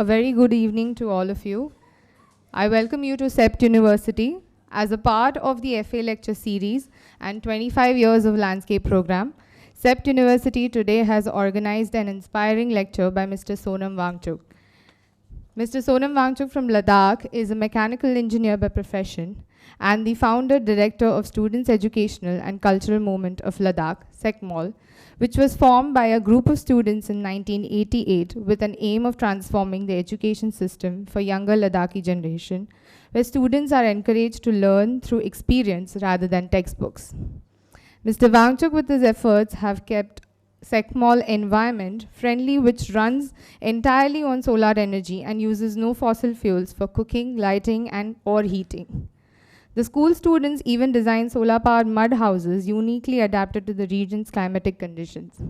A very good evening to all of you. I welcome you to CEPT University. As a part of the FA lecture series and 25 years of landscape program, CEPT University today has organized an inspiring lecture by Mr. Sonam Wangchuk. Mr. Sonam Wangchuk from Ladakh is a mechanical engineer by profession and the founder director of Students' Educational and Cultural Movement of Ladakh, SECMOL, which was formed by a group of students in 1988 with an aim of transforming the education system for younger Ladakhi generation, where students are encouraged to learn through experience rather than textbooks. Mr. Wangchuk with his efforts have kept SECMOL environment friendly, which runs entirely on solar energy and uses no fossil fuels for cooking, lighting and or heating. The school students even design solar-powered mud houses uniquely adapted to the region's climatic conditions.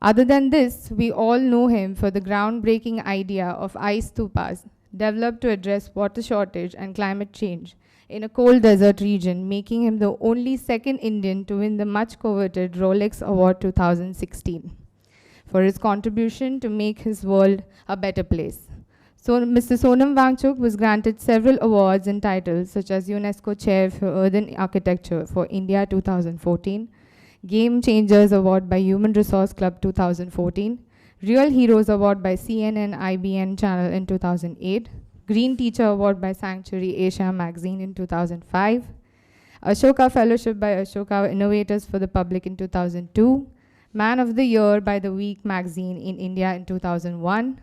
Other than this, we all know him for the groundbreaking idea of Ice Stupas, developed to address water shortage and climate change in a cold desert region, making him the only second Indian to win the much-coveted Rolex Award 2016 for his contribution to make his world a better place. So Mr. Sonam Wangchuk was granted several awards and titles such as UNESCO Chair for Urban Architecture for India 2014, Game Changers Award by Human Resource Club 2014, Real Heroes Award by CNN IBN Channel in 2008, Green Teacher Award by Sanctuary Asia Magazine in 2005, Ashoka Fellowship by Ashoka Innovators for the Public in 2002, Man of the Year by The Week Magazine in India in 2001,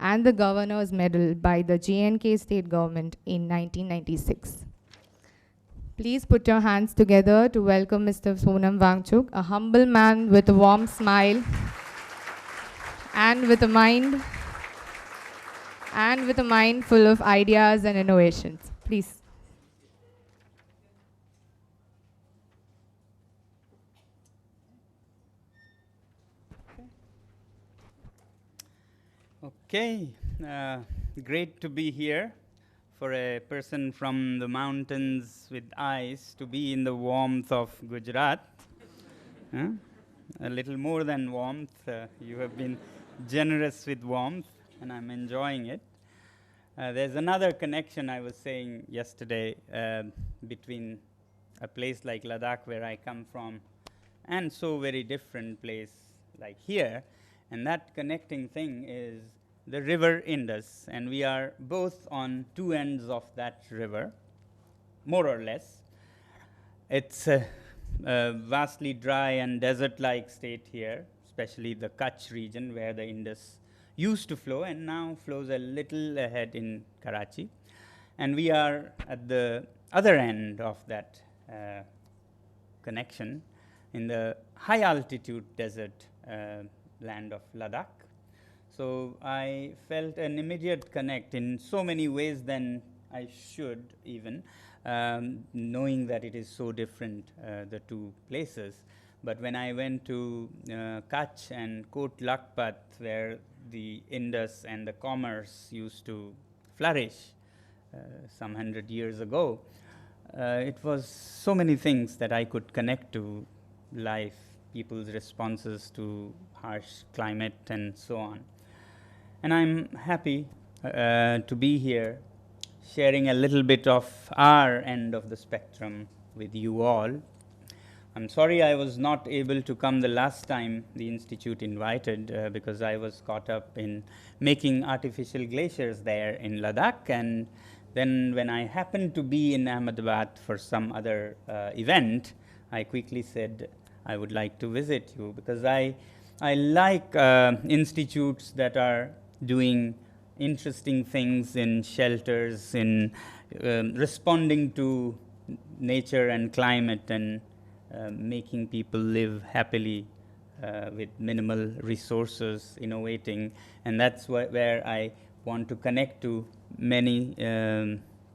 and the Governor's Medal by the J&K State Government in 1996. Please put your hands together to welcome Mr. Sonam Wangchuk, a humble man with a warm smile and with a mind full of ideas and innovations. Please. Okay, great to be here for a person from the mountains with ice to be in the warmth of Gujarat. A little more than warmth. You have been generous with warmth, and I'm enjoying it. There's another connection I was saying yesterday between a place like Ladakh, where I come from, and so very different place like here. And that connecting thing is the river Indus, and we are both on two ends of that river, more or less. It's a vastly dry and desert-like state here, especially the Kutch region where the Indus used to flow and now flows a little ahead in Karachi. And we are at the other end of that connection in the high-altitude desert land of Ladakh. So I felt an immediate connect in so many ways than I should even, knowing that it is so different, the two places. But when I went to Kutch and Kot Lakhpat, where the Indus and the commerce used to flourish some 100 years ago, it was so many things that I could connect to life, people's responses to harsh climate and so on. And I'm happy to be here sharing a little bit of our end of the spectrum with you all. I'm sorry I was not able to come the last time the Institute invited because I was caught up in making artificial glaciers there in Ladakh. And then when I happened to be in Ahmedabad for some other event, I quickly said I would like to visit you because I like institutes that are doing interesting things in shelters, in responding to nature and climate and making people live happily with minimal resources, innovating. And that's where I want to connect to many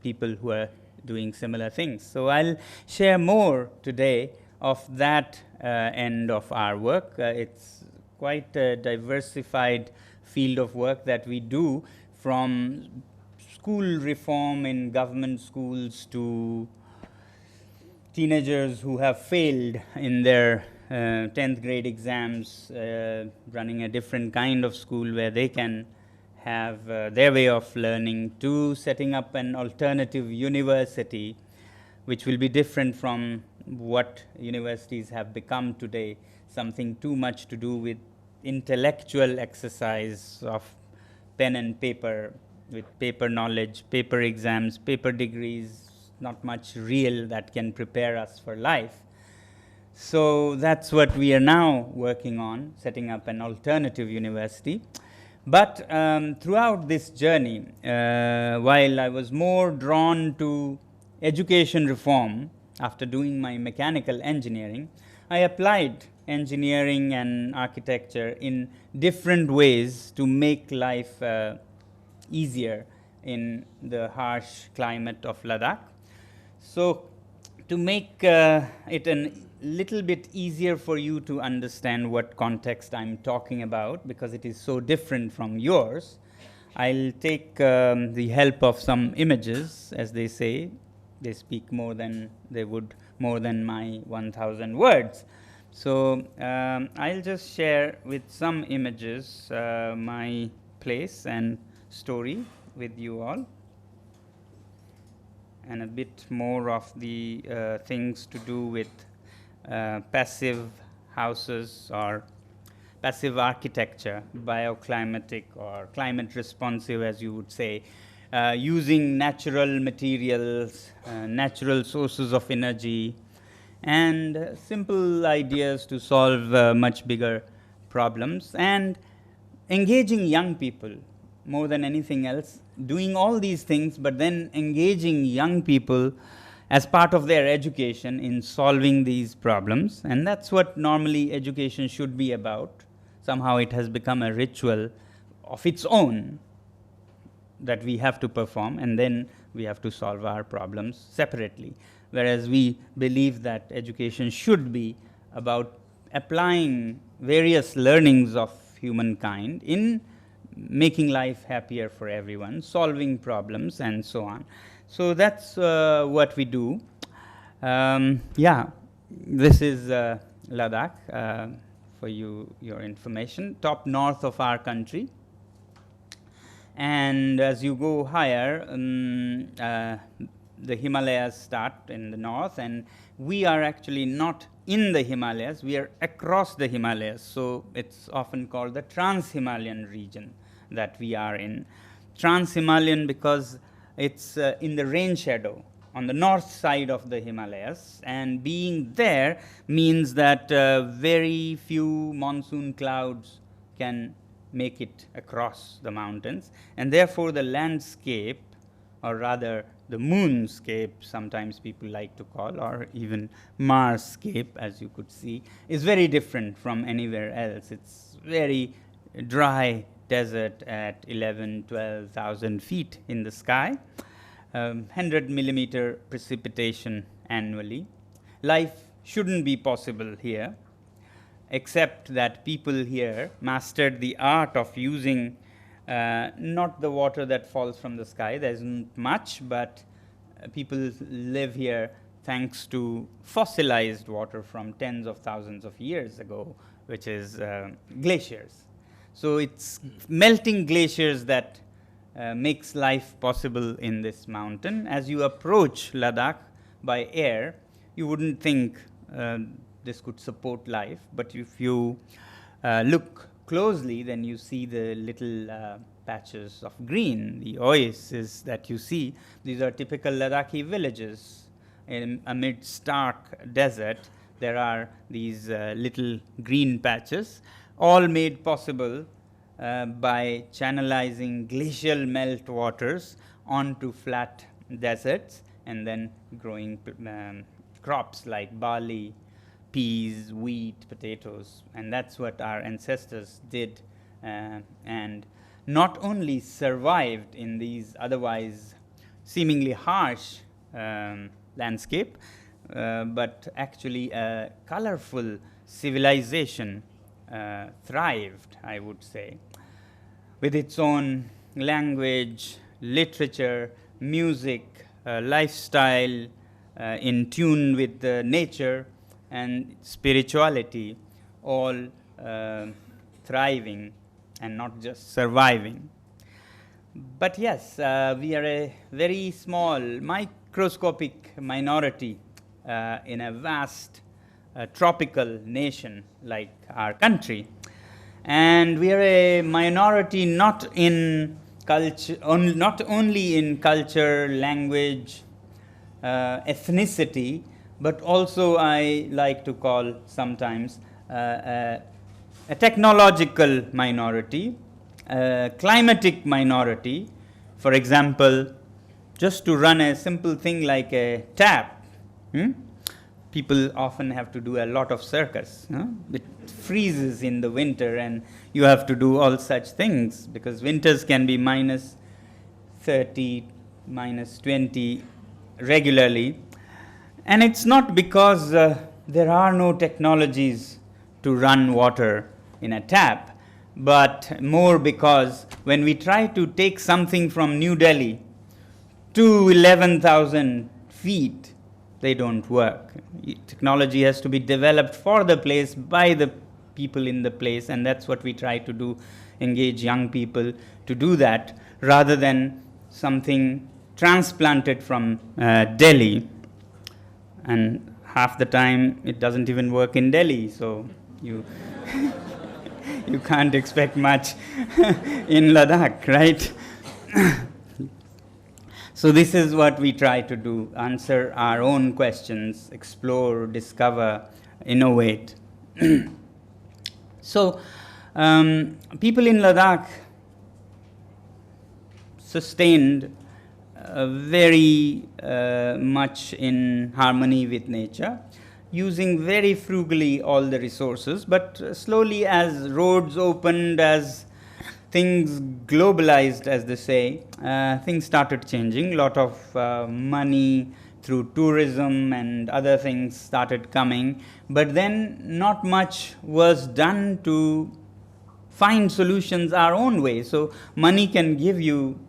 people who are doing similar things. So I'll share more today of that end of our work. It's quite a diversified field of work that we do, from school reform in government schools to teenagers who have failed in their 10th grade exams, running a different kind of school where they can have their way of learning, to setting up an alternative university, which will be different from what universities have become today, something too much to do with intellectual exercise of pen and paper, with paper knowledge, paper exams, paper degrees, not much real that can prepare us for life. So that's what we are now working on, setting up an alternative university. But throughout this journey, while I was more drawn to education reform after doing my mechanical engineering, I applied engineering and architecture in different ways to make life easier in the harsh climate of Ladakh. So to make it a little bit easier for you to understand what context I'm talking about, because it is so different from yours, I'll take the help of some images. As they say, they speak more than my 1,000 words. So I'll just share with some images my place and story with you all, and a bit more of the things to do with passive houses or passive architecture, bioclimatic or climate responsive, as you would say, using natural materials, natural sources of energy, and simple ideas to solve much bigger problems, and engaging young people more than anything else, doing all these things, but then engaging young people as part of their education in solving these problems. And that's what normally education should be about. Somehow it has become a ritual of its own that we have to perform, and then we have to solve our problems separately. Whereas we believe that education should be about applying various learnings of humankind in making life happier for everyone, solving problems, and so on. So that's what we do. Yeah, this is Ladakh, for your information, top north of our country. And as you go higher, the Himalayas start in the north, and we are actually not in the Himalayas, we are across the Himalayas. So it's often called the Trans-Himalayan region that we are in. Trans-Himalayan because it's in the rain shadow on the north side of the Himalayas, and being there means that very few monsoon clouds can make it across the mountains, and therefore the landscape, or rather the moonscape, sometimes people like to call, or even Marsscape, as you could see, is very different from anywhere else. It's very dry desert at 12,000 feet in the sky, 100 millimeter precipitation annually. Life shouldn't be possible here, except that people here mastered the art of using not the water that falls from the sky. There isn't much, but people live here thanks to fossilized water from tens of thousands of years ago, which is glaciers. So it's melting glaciers that makes life possible in this mountain. As you approach Ladakh by air, you wouldn't think this could support life, but if you look closely, then you see the little patches of green, the oases that you see. These are typical Ladakhi villages. Amid stark desert, there are these little green patches, all made possible by channelizing glacial melt waters onto flat deserts, and then growing crops like barley, peas, wheat, potatoes. And that's what our ancestors did, and not only survived in these otherwise seemingly harsh landscape, but actually a colorful civilization thrived, I would say, with its own language, literature, music, lifestyle, in tune with nature and spirituality, all thriving and not just surviving. But yes, we are a very small, microscopic minority in a vast tropical nation like our country. And we are a minority not in culture, not only in culture, language, ethnicity, but also I like to call sometimes a technological minority, a climatic minority. For example, just to run a simple thing like a tap, people often have to do a lot of circus. It freezes in the winter and you have to do all such things because winters can be minus 30, minus 20 regularly. And it's not because there are no technologies to run water in a tap, but more because when we try to take something from New Delhi to 11,000 feet, they don't work. Technology has to be developed for the place by the people in the place, and that's what we try to do, engage young people to do that, rather than something transplanted from Delhi. And half the time it doesn't even work in Delhi, so you you can't expect much in Ladakh, right? So this is what we try to do, answer our own questions, explore, discover, innovate. So people in Ladakh sustained very much in harmony with nature, using very frugally all the resources, but slowly as roads opened, as things globalized, as they say, things started changing. A lot of money through tourism and other things started coming, but then not much was done to find solutions our own way. So money can give you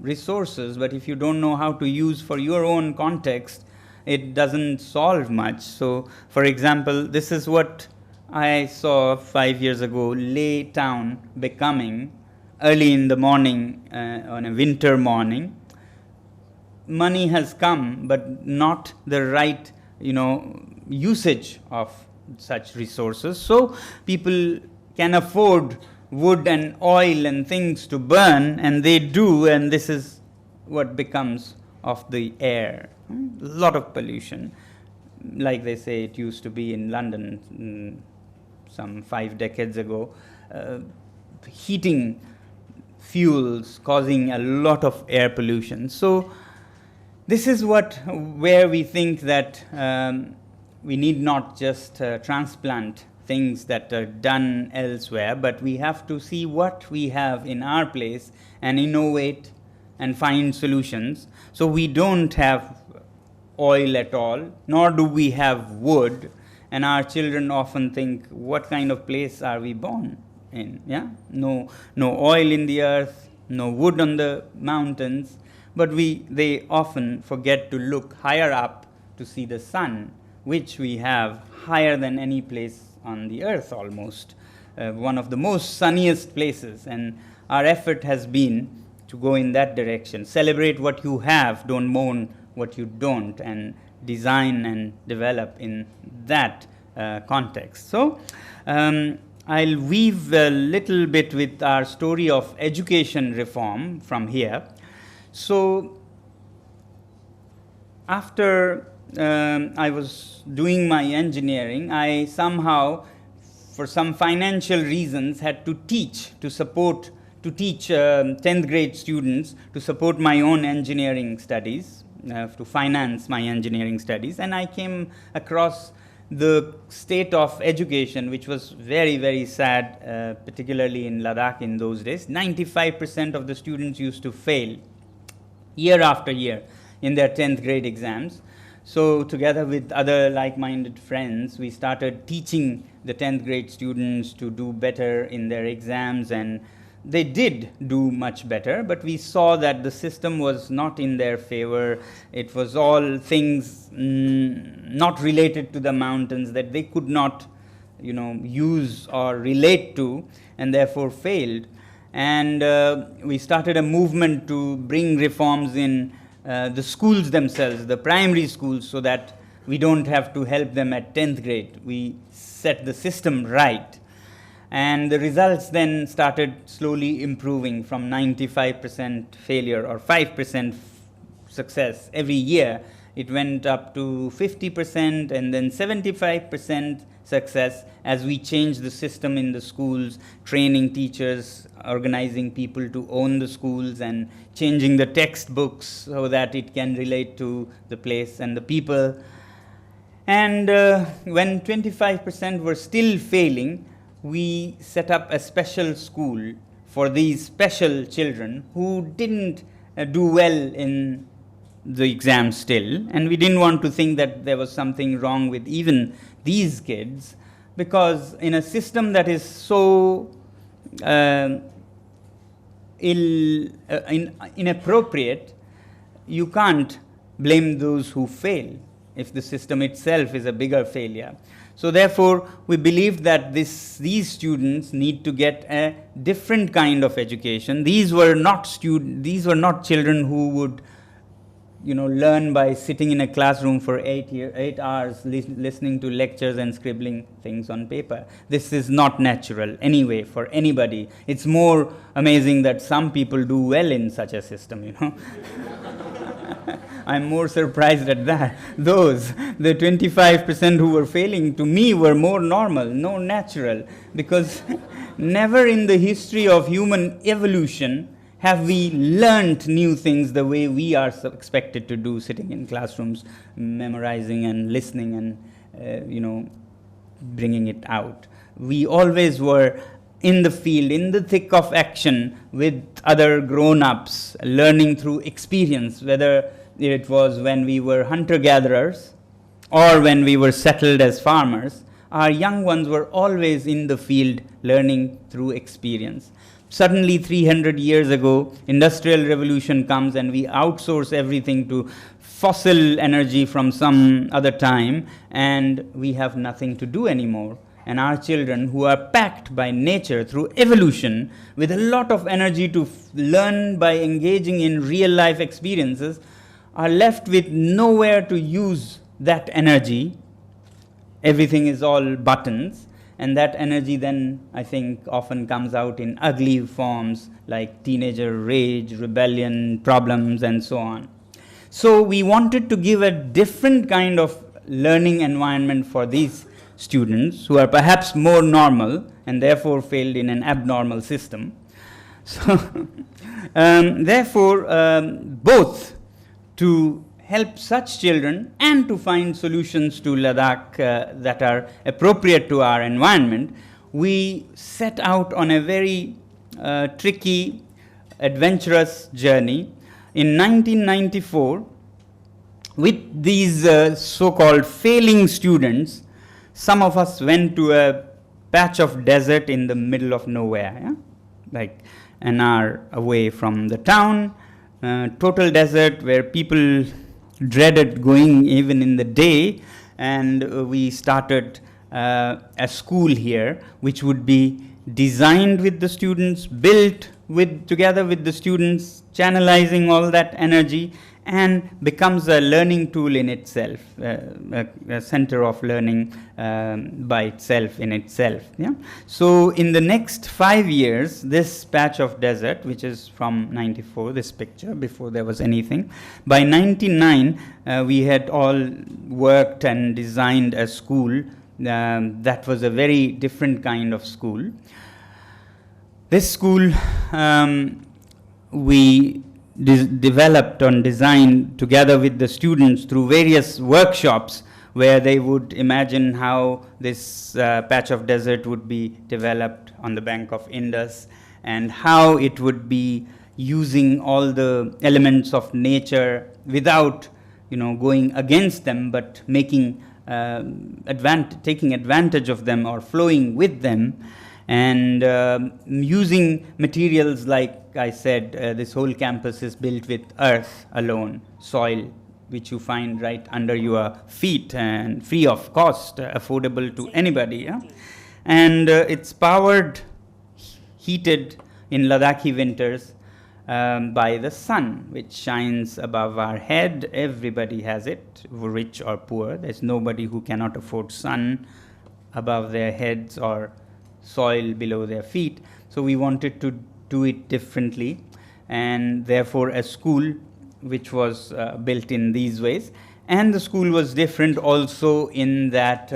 resources, but if you don't know how to use for your own context, it doesn't solve much. So for example, this is what I saw 5 years ago, Leh town becoming early in the morning on a winter morning. Money has come, but not the right, usage of such resources. So people can afford wood and oil and things to burn, and they do, and this is what becomes of the air. A lot of pollution. Like they say, it used to be in London some 5 decades ago. Heating fuels causing a lot of air pollution. So this is where we think that we need not just transplant things that are done elsewhere, but we have to see what we have in our place and innovate and find solutions. So we don't have oil at all, nor do we have wood, and our children often think, what kind of place are we born in? No oil in the earth, no wood on the mountains, but they often forget to look higher up to see the sun, which we have higher than any place on the earth almost, one of the most sunniest places, and our effort has been to go in that direction. Celebrate what you have, don't mourn what you don't, and design and develop in that context. So I'll weave a little bit with our story of education reform from here. So after I was doing my engineering, I somehow, for some financial reasons, had to teach 10th grade students to support my own engineering studies, to finance my engineering studies. And I came across the state of education, which was very, very sad, particularly in Ladakh in those days. 95% of the students used to fail year after year in their 10th grade exams. So together with other like-minded friends, we started teaching the 10th grade students to do better in their exams, and they did do much better, but we saw that the system was not in their favor. It was all things not related to the mountains that they could not use or relate to, and therefore failed. And we started a movement to bring reforms in the schools themselves, the primary schools, so that we don't have to help them at 10th grade. We set the system right. And the results then started slowly improving from 95% failure or 5% success every year. It went up to 50% and then 75% success as we changed the system in the schools, training teachers, organizing people to own the schools, and changing the textbooks so that it can relate to the place and the people. And when 25% were still failing, we set up a special school for these special children who didn't do well in the exam still, and we didn't want to think that there was something wrong with even these kids, because in a system that is so inappropriate, you can't blame those who fail if the system itself is a bigger failure. So therefore, we believed that these students need to get a different kind of education. These were not children who would learn by sitting in a classroom for 8 hours, listening to lectures and scribbling things on paper. This is not natural anyway for anybody. It's more amazing that some people do well in such a system, I'm more surprised at that. The 25% who were failing, to me, were more normal, more natural, because never in the history of human evolution have we learnt new things the way we are expected to do, sitting in classrooms, memorizing and listening and, bringing it out. We always were in the field, in the thick of action with other grown-ups, learning through experience, whether it was when we were hunter-gatherers or when we were settled as farmers. Our young ones were always in the field, learning through experience. Suddenly, 300 years ago, industrial revolution comes and we outsource everything to fossil energy from some other time, and we have nothing to do anymore. And our children, who are packed by nature through evolution with a lot of energy to learn by engaging in real life experiences, are left with nowhere to use that energy. Everything is all buttons. And that energy then, I think, often comes out in ugly forms like teenager rage, rebellion, problems, and so on. So we wanted to give a different kind of learning environment for these students who are perhaps more normal and therefore failed in an abnormal system. So, therefore, both to help such children and to find solutions to Ladakh that are appropriate to our environment, we set out on a very tricky, adventurous journey. In 1994, with these so-called failing students, some of us went to a patch of desert in the middle of nowhere, like an hour away from the town, total desert where people dreaded going even in the day, and we started a school here which would be designed with the students, built together with the students, channelizing all that energy, and becomes a learning tool in itself, a center of learning by itself in itself. Yeah? So in the next 5 years, this patch of desert, which is from 94, this picture, before there was anything, by 99, we had all worked and designed a school that was a very different kind of school. This school we developed and designed together with the students through various workshops where they would imagine how this patch of desert would be developed on the bank of Indus, and how it would be using all the elements of nature without going against them, but making taking advantage of them or flowing with them, and using materials like I said, this whole campus is built with earth alone, soil, which you find right under your feet and free of cost, affordable to anybody. Yeah? And it's powered, heated in Ladakhi winters by the sun, which shines above our head. Everybody has it, rich or poor. There's nobody who cannot afford sun above their heads or soil below their feet. So we wanted to do it differently, and therefore a school which was built in these ways. And the school was different also in that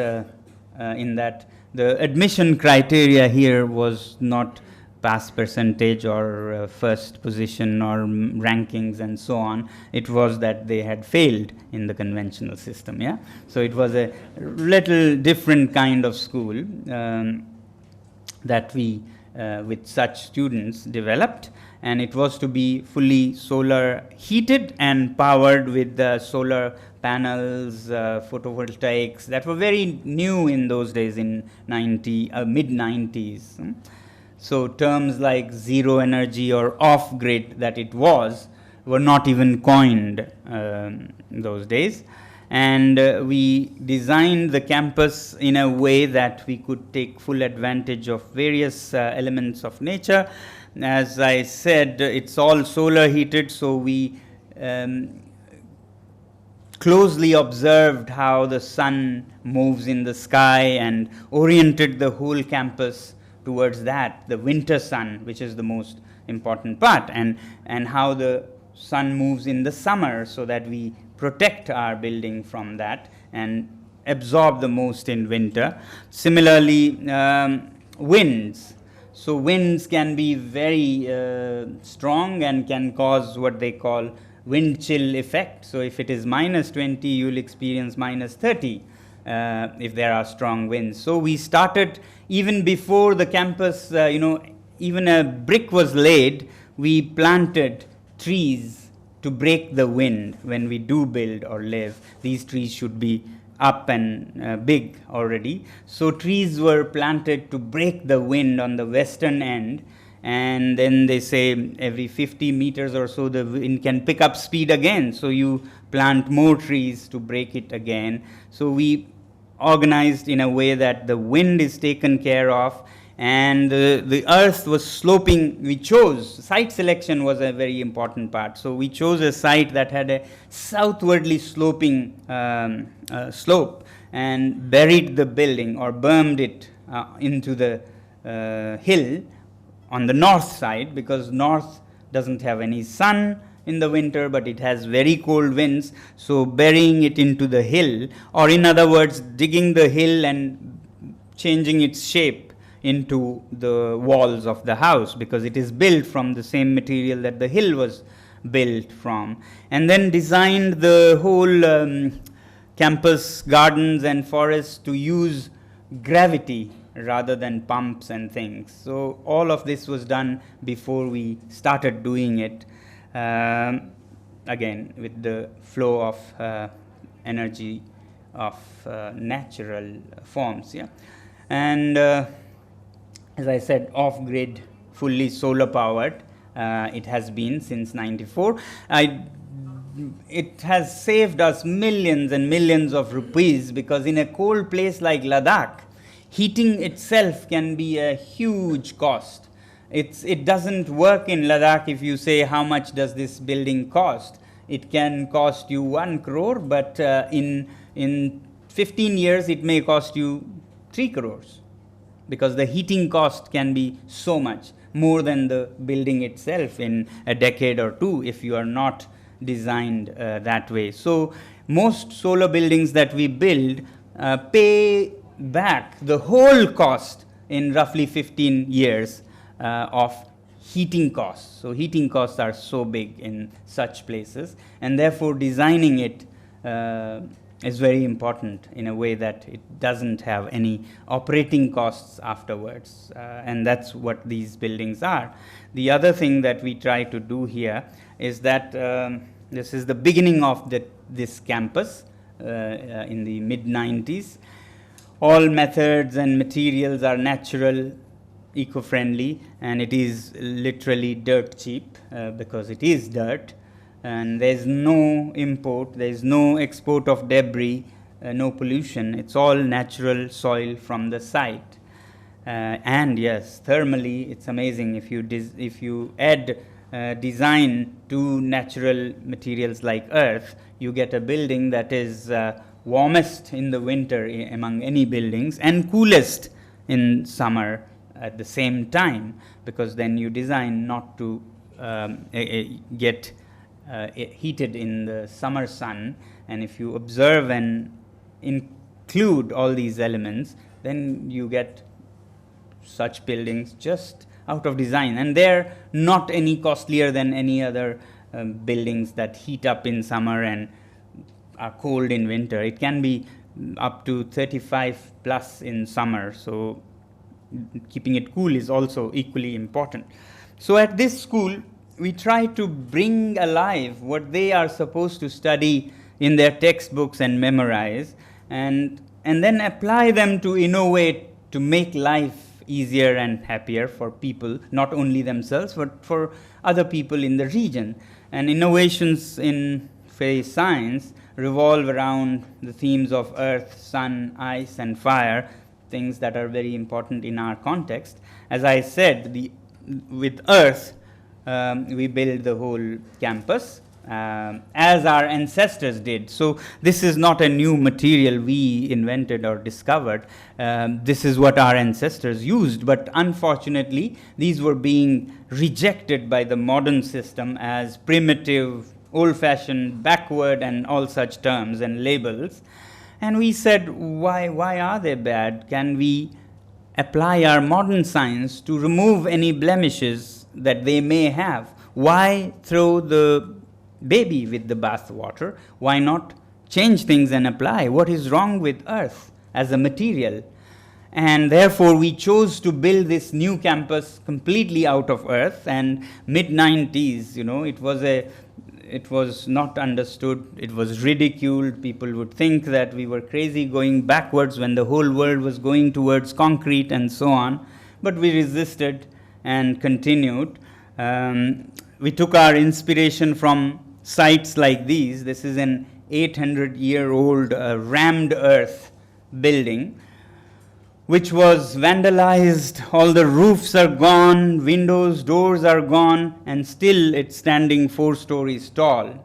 the admission criteria here was not pass percentage or first position or rankings and so on. It was that they had failed in the conventional system. Yeah, so it was a little different kind of school that we with such students developed, and it was to be fully solar heated and powered with the solar panels, photovoltaics that were very new in those days in mid 90s. So terms like zero energy or off grid that it was were not even coined those days. And we designed the campus in a way that we could take full advantage of various elements of nature. As I said, it's all solar heated, so we closely observed how the sun moves in the sky and oriented the whole campus towards that, the winter sun, which is the most important part, and how the sun moves in the summer, so that we protect our building from that and absorb the most in winter. Similarly, winds. So winds can be very strong and can cause what they call wind chill effect. So if it is -20, you will experience -30 if there are strong winds. So we started even before the campus, even a brick was laid, we planted trees to break the wind. When we do build or live, these trees should be up and big already. So trees were planted to break the wind on the western end, and then they say every 50 meters or so the wind can pick up speed again, so you plant more trees to break it again. So we organized in a way that the wind is taken care of, and the earth was sloping. We chose, site selection was a very important part. So we chose a site that had a southwardly sloping slope, and buried the building or bermed it into the hill on the north side, because north doesn't have any sun in the winter, but it has very cold winds. So burying it into the hill, or in other words, digging the hill and changing its shape into the walls of the house, because it is built from the same material that the hill was built from. And then designed the whole campus gardens and forests to use gravity rather than pumps and things. So all of this was done before we started doing it, again with the flow of energy of natural forms. Yeah, and as I said, off-grid, fully solar powered. It has been since '94. It has saved us millions and millions of rupees, because in a cold place like Ladakh, heating itself can be a huge cost. It doesn't work in Ladakh if you say how much does this building cost. It can cost you 1 crore, but in 15 years it may cost you 3 crores. Because the heating cost can be so much more than the building itself in a decade or two if you are not designed that way. So most solar buildings that we build pay back the whole cost in roughly 15 years of heating costs. So heating costs are so big in such places, and therefore designing it is very important in a way that it doesn't have any operating costs afterwards, and that's what these buildings are. The other thing that we try to do here is that this is the beginning of this campus in the mid-90s. All methods and materials are natural, eco-friendly, and it is literally dirt cheap, because it is dirt. And there's no import, there's no export of debris, no pollution. It's all natural soil from the site. And yes, thermally, it's amazing. If you add design to natural materials like earth, you get a building that is warmest in the winter among any buildings and coolest in summer at the same time, because then you design not to get heated in the summer sun. And if you observe and include all these elements, then you get such buildings just out of design, and they're not any costlier than any other buildings that heat up in summer and are cold in winter. It can be up to 35 plus in summer, so keeping it cool is also equally important. So at this school, we try to bring alive what they are supposed to study in their textbooks and memorize, and then apply them to innovate, to make life easier and happier for people, not only themselves, but for other people in the region. And innovations in science revolve around the themes of earth, sun, ice, and fire, things that are very important in our context. As I said, with earth, we build the whole campus, as our ancestors did. So this is not a new material we invented or discovered. This is what our ancestors used, but unfortunately these were being rejected by the modern system as primitive, old-fashioned, backward, and all such terms and labels. And we said, why are they bad? Can we apply our modern science to remove any blemishes that they may have? Why throw the baby with the bathwater? Why not change things and apply? What is wrong with earth as a material? And therefore we chose to build this new campus completely out of earth. And mid-90s, it was not understood, it was ridiculed. People would think that we were crazy going backwards when the whole world was going towards concrete and so on. But we resisted and continued. We took our inspiration from sites like these. This is an 800-year-old rammed earth building, which was vandalized. All the roofs are gone, windows, doors are gone, and still it's standing 4 stories tall.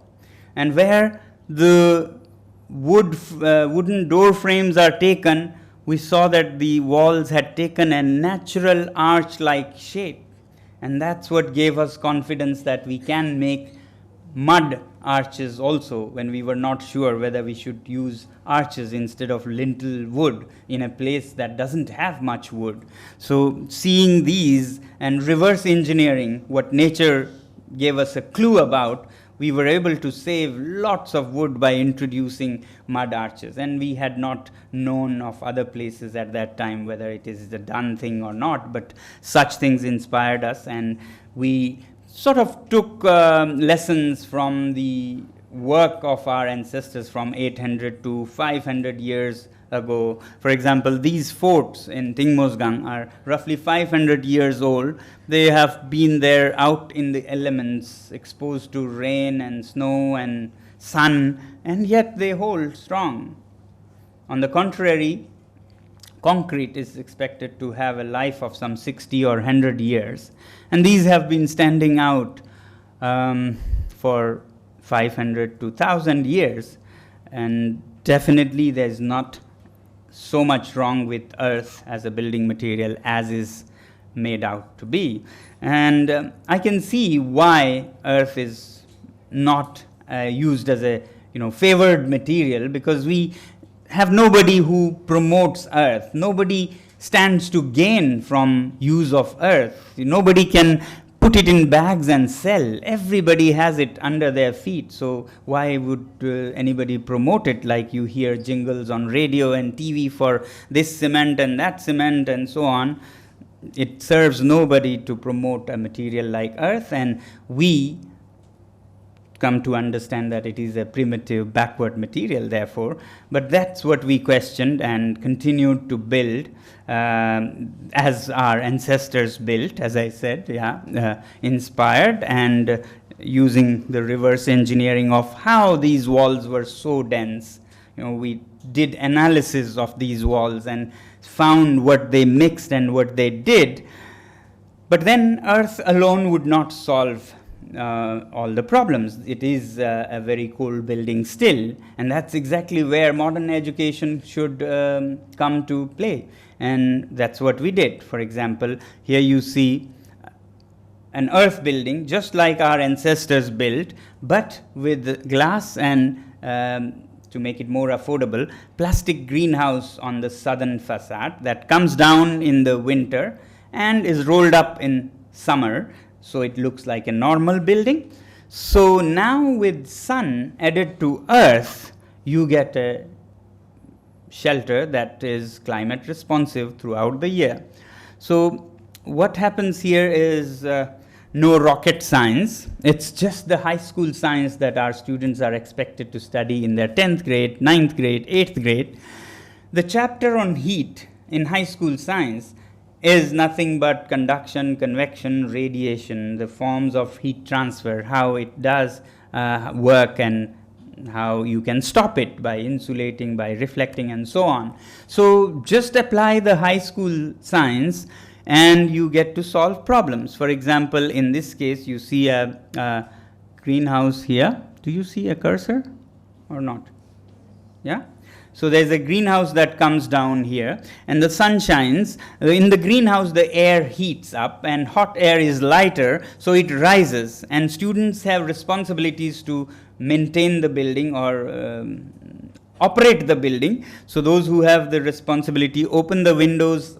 And where the wooden door frames are taken, we saw that the walls had taken a natural arch-like shape. And that's what gave us confidence that we can make mud arches also, when we were not sure whether we should use arches instead of lintel wood in a place that doesn't have much wood. So seeing these and reverse engineering what nature gave us a clue about, we were able to save lots of wood by introducing mud arches. And we had not known of other places at that time, whether it is a done thing or not, but such things inspired us, and we sort of took lessons from the work of our ancestors from 800 to 500 years ago. For example, these forts in Tingmosgang are roughly 500 years old. They have been there out in the elements, exposed to rain and snow and sun, and yet they hold strong. On the contrary, concrete is expected to have a life of some 60 or 100 years. And these have been standing out for 500 to 1,000 years. And definitely there's not so much wrong with earth as a building material as is made out to be. And I can see why earth is not used as a favored material, because we have nobody who promotes earth. Nobody stands to gain from use of earth. Nobody can put it in bags and sell. Everybody has it under their feet. So why would anybody promote it? Like you hear jingles on radio and TV for this cement and that cement and so on. It serves nobody to promote a material like earth, and we come to understand that it is a primitive, backward material, therefore. But that's what we questioned and continued to build as our ancestors built, as I said, inspired and using the reverse engineering of how these walls were so dense. We did analysis of these walls and found what they mixed and what they did. But then Earth alone would not solve all the problems. It is a very cold building still, and that's exactly where modern education should come to play. And that's what we did. For example, here you see an earth building just like our ancestors built, but with glass and to make it more affordable, plastic greenhouse on the southern facade that comes down in the winter and is rolled up in summer, so it looks like a normal building. So now with sun added to earth, you get a shelter that is climate responsive throughout the year. So what happens here is no rocket science. It's just the high school science that our students are expected to study in their 10th grade, 9th grade, 8th grade. The chapter on heat in high school science is nothing but conduction, convection, radiation, the forms of heat transfer, how it does work and how you can stop it by insulating, by reflecting and so on. So just apply the high school science and you get to solve problems. For example, in this case, you see a greenhouse here. Do you see a cursor or not? Yeah? So there's a greenhouse that comes down here, and the sun shines. In the greenhouse, the air heats up, and hot air is lighter, so it rises. And students have responsibilities to maintain the building or operate the building. So those who have the responsibility open the windows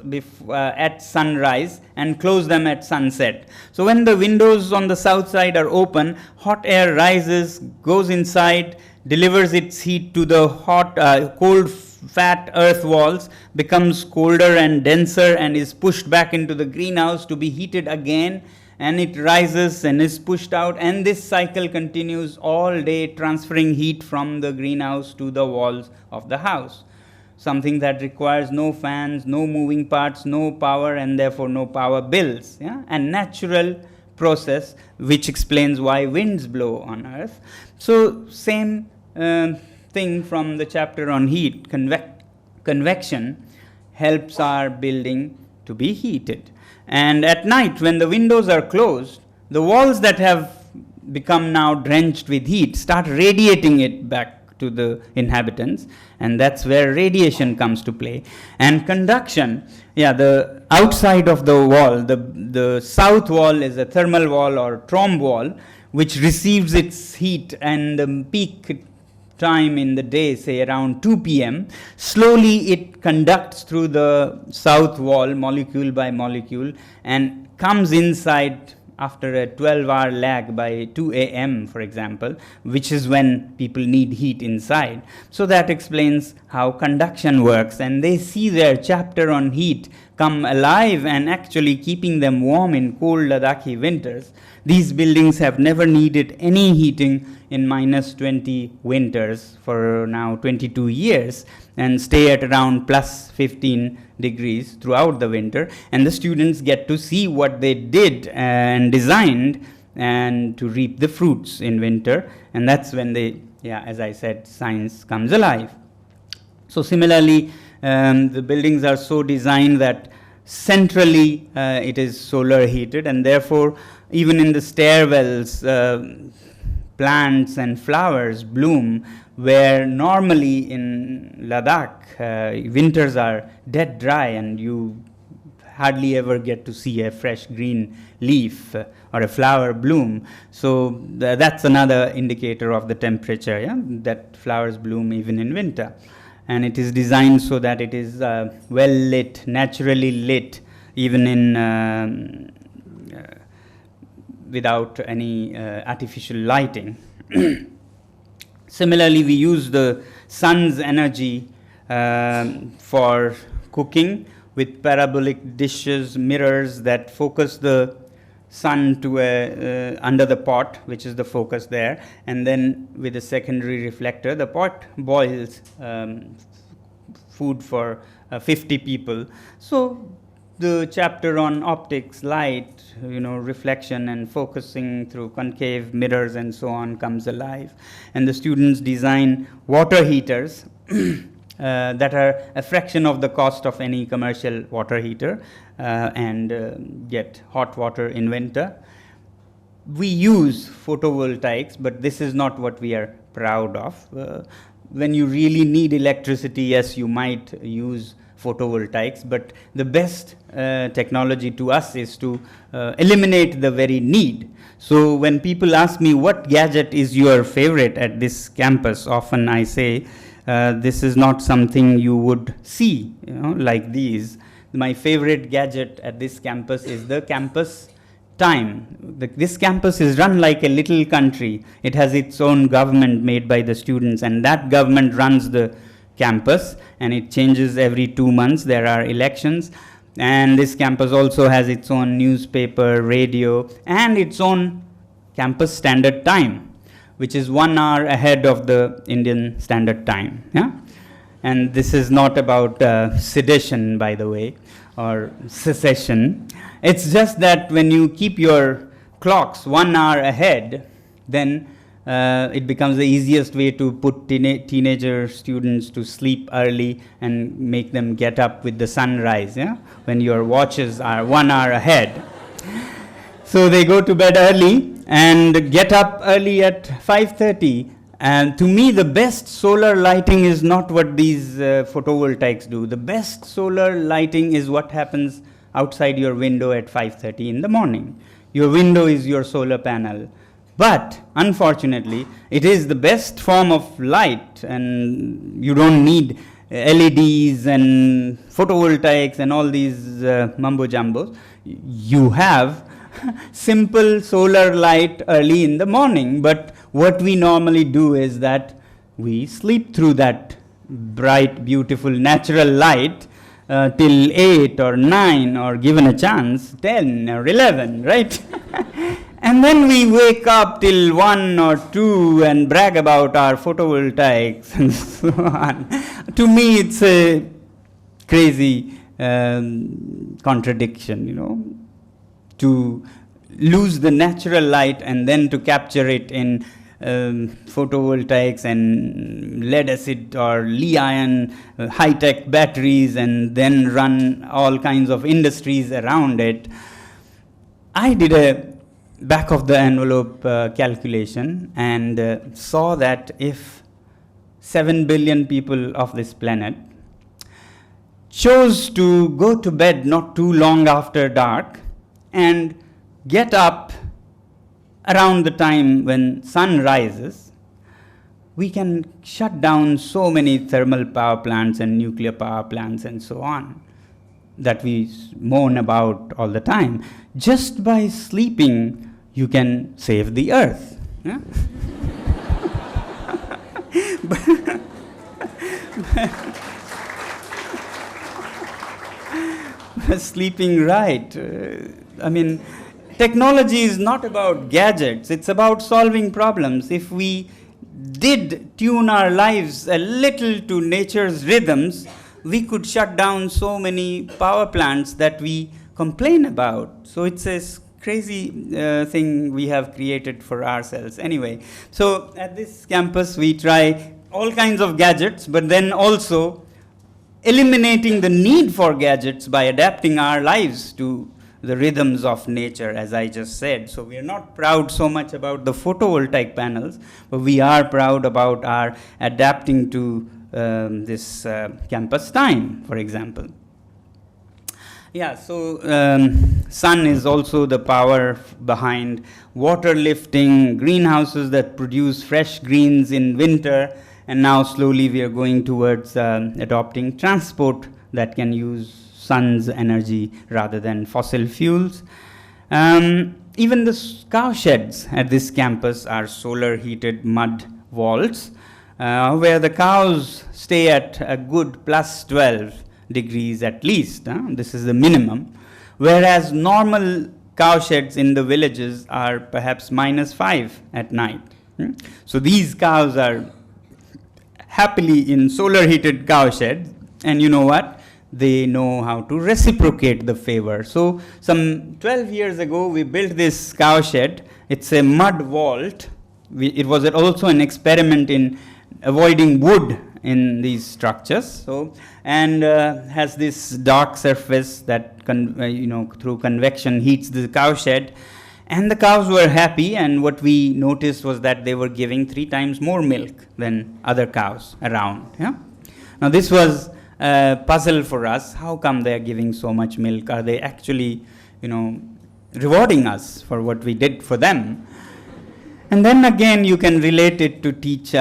at sunrise and close them at sunset. So when the windows on the south side are open, hot air rises, goes inside, delivers its heat to the hot, cold, fat earth walls, becomes colder and denser and is pushed back into the greenhouse to be heated again, and it rises and is pushed out, and this cycle continues all day, transferring heat from the greenhouse to the walls of the house. Something that requires no fans, no moving parts, no power, and therefore no power bills. Yeah? And natural process which explains why winds blow on earth. So same thing from the chapter on heat. Convection helps our building to be heated. And at night, when the windows are closed, the walls that have become now drenched with heat start radiating it back to the inhabitants, and that's where radiation comes to play. And conduction, the outside of the wall, the south wall is a thermal wall or trombe wall, which receives its heat, and the peak time in the day, say around 2 p.m., slowly it conducts through the south wall molecule by molecule and comes inside after a 12-hour lag by 2 a.m., for example, which is when people need heat inside. So that explains how conduction works, and they see their chapter on heat come alive and actually keeping them warm in cold Ladakhi winters. These buildings have never needed any heating in minus 20 winters for now 22 years and stay at around plus 15 degrees throughout the winter. And the students get to see what they did and designed and to reap the fruits in winter. And that's when they, as I said, science comes alive. So similarly, the buildings are so designed that centrally it is solar heated, and therefore even in the stairwells, plants and flowers bloom, where normally in Ladakh, winters are dead dry and you hardly ever get to see a fresh green leaf or a flower bloom. So that's another indicator of the temperature, that flowers bloom even in winter. And it is designed so that it is well lit, naturally lit, even in without any artificial lighting. Similarly, we use the sun's energy for cooking with parabolic dishes, mirrors that focus the sun to under the pot, which is the focus there, and then with a secondary reflector, the pot boils food for 50 people. So the chapter on optics, light, reflection and focusing through concave mirrors and so on comes alive. And the students design water heaters that are a fraction of the cost of any commercial water heater, and get hot water inventor. We use photovoltaics, but this is not what we are proud of. When you really need electricity, yes, you might use photovoltaics, but the best technology to us is to eliminate the very need. So when people ask me what gadget is your favorite at this campus, often I say this is not something you would see, like these. My favorite gadget at this campus is the campus time. This campus is run like a little country. It has its own government made by the students, and that government runs the campus, and it changes every 2 months. There are elections, and this campus also has its own newspaper, radio, and its own campus standard time, which is 1 hour ahead of the Indian standard time. Yeah? And this is not about sedition, by the way, or secession. It's just that when you keep your clocks 1 hour ahead, then it becomes the easiest way to put teenager students to sleep early and make them get up with the sunrise, yeah? When your watches are 1 hour ahead. So they go to bed early and get up early at 5:30. And to me, the best solar lighting is not what these photovoltaics do. The best solar lighting is what happens outside your window at 5:30 in the morning. Your window is your solar panel. But unfortunately, it is the best form of light, and you don't need LEDs and photovoltaics and all these mumbo jumbos. You have simple solar light early in the morning, but what we normally do is that we sleep through that bright, beautiful, natural light till 8 or 9, or given a chance, 10 or 11, right? And then we wake up till 1 or 2 and brag about our photovoltaics and so on. To me, it's a crazy contradiction, to lose the natural light and then to capture it in photovoltaics and lead acid or Li-ion high-tech batteries, and then run all kinds of industries around it. I did a back of the envelope calculation and saw that if 7 billion people of this planet chose to go to bed not too long after dark and get up around the time when sun rises, we can shut down so many thermal power plants and nuclear power plants and so on that we moan about all the time. Just by sleeping, you can save the earth. Yeah? Sleeping right. Technology is not about gadgets, it's about solving problems. If we did tune our lives a little to nature's rhythms, we could shut down so many power plants that we complain about. So it's a crazy thing we have created for ourselves. Anyway, so at this campus we try all kinds of gadgets, but then also eliminating the need for gadgets by adapting our lives to the rhythms of nature, as I just said. So we are not proud so much about the photovoltaic panels, but we are proud about our adapting to this campus time, for example. Yeah, so sun is also the power behind water lifting, greenhouses that produce fresh greens in winter, and now slowly we are going towards adopting transport that can use sun's energy rather than fossil fuels. Even the cow sheds at this campus are solar heated mud vaults where the cows stay at a good plus 12 degrees at least. This is the minimum. Whereas normal cow sheds in the villages are perhaps -5 at night. So these cows are happily in solar heated cow sheds, and you know what? They know how to reciprocate the favor. So some 12 years ago, we built this cow shed. It's a mud vault. It was also an experiment in avoiding wood in these structures. So, and has this dark surface that through convection heats the cowshed. And the cows were happy, and what we noticed was that they were giving 3 times more milk than other cows around. Yeah? Now this was a puzzle for us. How come they are giving so much milk? Are they actually, rewarding us for what we did for them? And then again, you can relate it to teach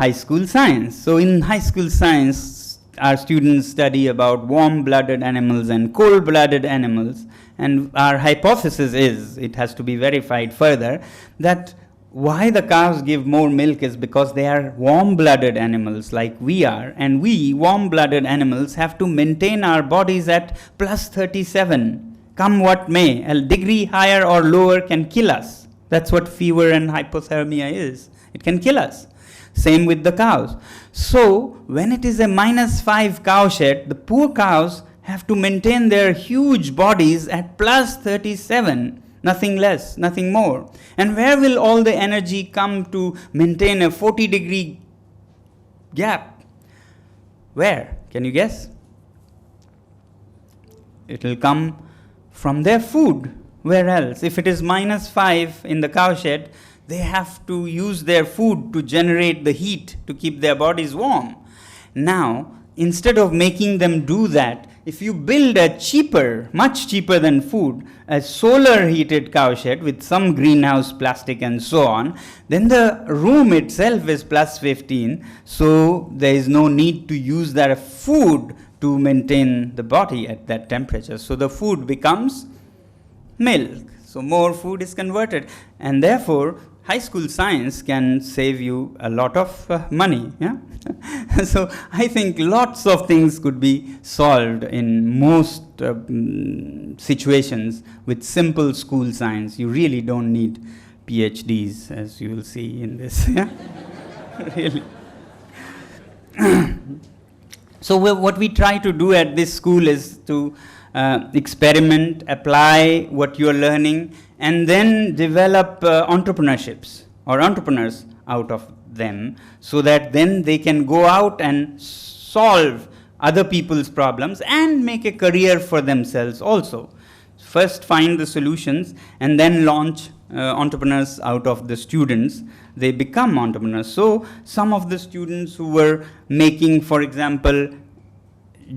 high school science. So in high school science, our students study about warm-blooded animals and cold-blooded animals. And our hypothesis is, it has to be verified further, that why the cows give more milk is because they are warm-blooded animals like we are. And we, warm-blooded animals, have to maintain our bodies at plus 37. Come what may, a degree higher or lower can kill us. That's what fever and hypothermia is. It can kill us. Same with the cows. So, when it is a -5 cowshed, the poor cows have to maintain their huge bodies at plus 37. Nothing less, nothing more. And where will all the energy come to maintain a 40-degree gap? Where? Can you guess? It will come from their food. Where else? If it is -5 in the cowshed, they have to use their food to generate the heat to keep their bodies warm. Now, instead of making them do that, if you build a cheaper, much cheaper than food, a solar heated cowshed with some greenhouse plastic and so on, then the room itself is plus 15, so there is no need to use that food to maintain the body at that temperature. So the food becomes milk. So more food is converted, and therefore high school science can save you a lot of money. Yeah? So I think lots of things could be solved in most situations with simple school science. You really don't need PhDs, as you will see in this. Yeah? Really. So what we try to do at this school is to experiment, apply what you are learning, and then develop entrepreneurships or entrepreneurs out of them, so that then they can go out and solve other people's problems and make a career for themselves also. First find the solutions and then launch entrepreneurs out of the students. They become entrepreneurs. So some of the students who were making, for example,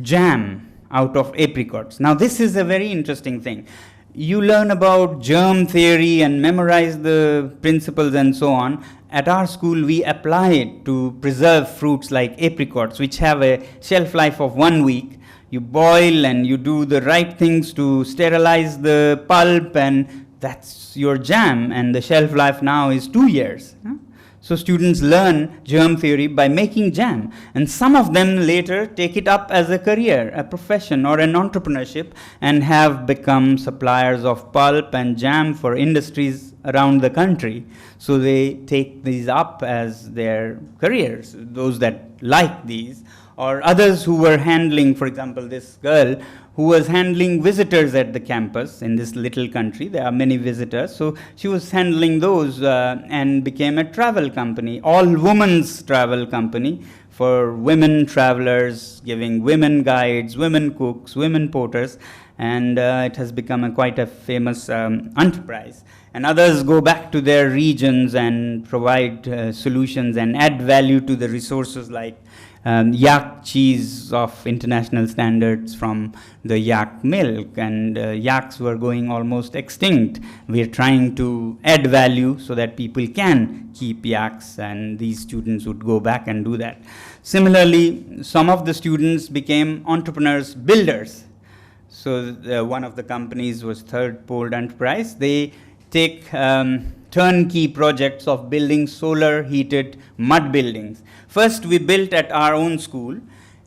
jam out of apricots. Now this is a very interesting thing. You learn about germ theory and memorize the principles and so on. At our school, we apply it to preserve fruits like apricots, which have a shelf life of 1 week. You boil and you do the right things to sterilize the pulp, and that's your jam, and the shelf life now is 2 years. So students learn germ theory by making jam, and some of them later take it up as a career, a profession, or an entrepreneurship, and have become suppliers of pulp and jam for industries around the country. So they take these up as their careers, those that like these, or others who were handling, for example, this girl who was handling visitors at the campus in this little country. There are many visitors. So she was handling those and became a travel company, all women's travel company for women travelers, giving women guides, women cooks, women porters, and it has become quite a famous enterprise. And others go back to their regions and provide solutions and add value to the resources like yak cheese of international standards from the yak milk, and yaks were going almost extinct. We are trying to add value so that people can keep yaks, and these students would go back and do that. Similarly, some of the students became entrepreneurs, builders. So one of the companies was Third Pole Enterprise. They take turnkey projects of building solar heated mud buildings. First we built at our own school,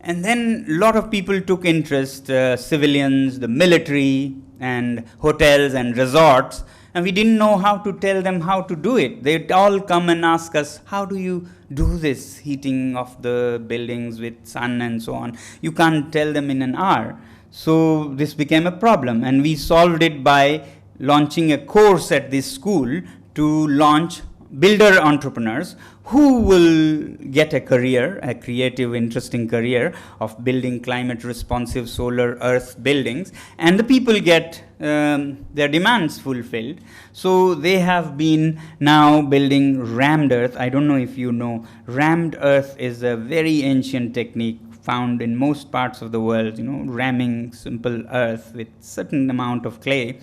and then a lot of people took interest, civilians, the military, and hotels and resorts, and we didn't know how to tell them how to do it. They'd all come and ask us, how do you do this heating of the buildings with sun and so on? You can't tell them in an hour. So this became a problem, and we solved it by launching a course at this school to launch builder entrepreneurs who will get a career, a creative, interesting career of building climate responsive solar earth buildings, and the people get their demands fulfilled. So they have been now building rammed earth. I don't know if you know, rammed earth is a very ancient technique found in most parts of the world, ramming simple earth with certain amount of clay.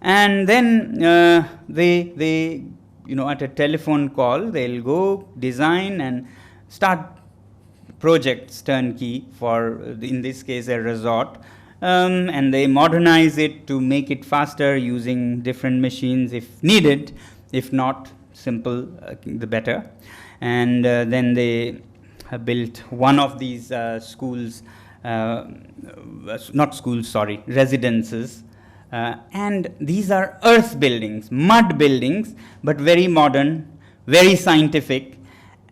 And then they at a telephone call, they'll go design and start projects turnkey for, in this case, a resort. And they modernize it to make it faster using different machines if needed. If not, simple, the better. And then they have built one of these residences. And these are earth buildings, mud buildings, but very modern, very scientific.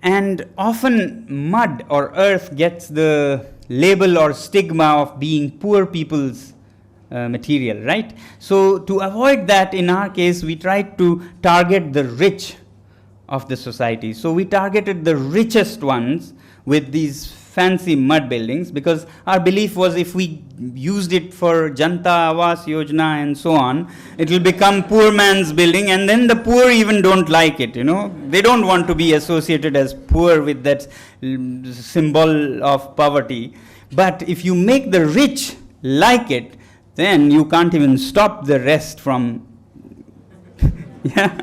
And often mud or earth gets the label or stigma of being poor people's material, right? So to avoid that, in our case, we tried to target the rich of the society. So we targeted the richest ones with these fancy mud buildings, because our belief was if we used it for Janta Awas Yojana and so on, it will become poor man's building, and then the poor even don't like it, They don't want to be associated as poor with that symbol of poverty. But if you make the rich like it, then you can't even stop the rest from yeah.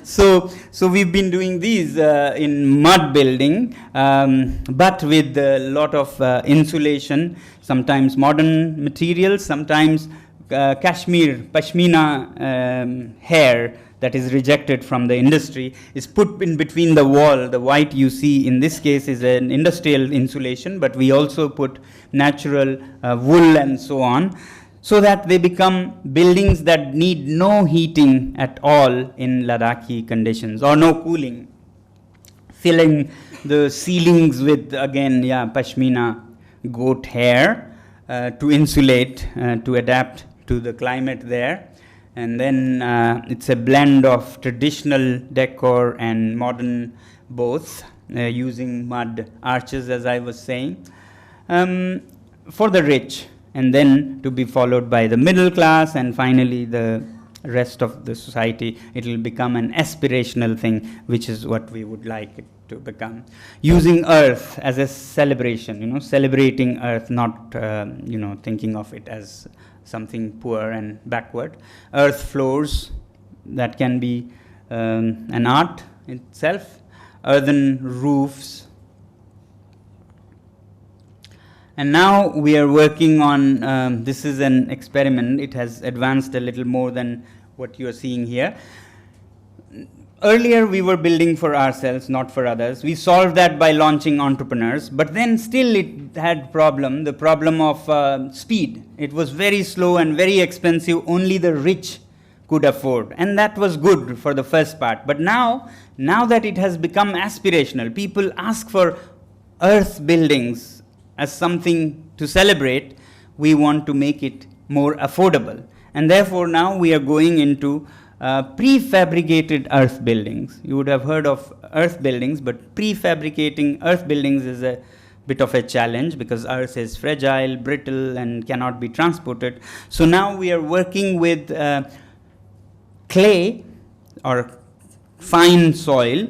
So we've been doing these in mud building, but with a lot of insulation, sometimes modern materials, sometimes Kashmir, Pashmina hair that is rejected from the industry is put in between the wall. The white you see in this case is an industrial insulation, but we also put natural wool and so on, so that they become buildings that need no heating at all in Ladakhi conditions, or no cooling. Filling the ceilings with, again, Pashmina goat hair to insulate, to adapt to the climate there. And then it's a blend of traditional decor and modern both, using mud arches, as I was saying, for the rich. And then to be followed by the middle class, and finally the rest of the society. It will become an aspirational thing, which is what we would like it to become. Using earth as a celebration, celebrating earth, not, thinking of it as something poor and backward. Earth floors, that can be an art itself. Earthen roofs. And now we are working on, this is an experiment. It has advanced a little more than what you are seeing here. Earlier we were building for ourselves, not for others. We solved that by launching entrepreneurs, but then still it had the problem of speed. It was very slow and very expensive. Only the rich could afford. And that was good for the first part. But now that it has become aspirational, people ask for earth buildings as something to celebrate. We want to make it more affordable. And therefore now we are going into prefabricated earth buildings. You would have heard of earth buildings, but prefabricating earth buildings is a bit of a challenge because earth is fragile, brittle, and cannot be transported. So now we are working with clay or fine soil,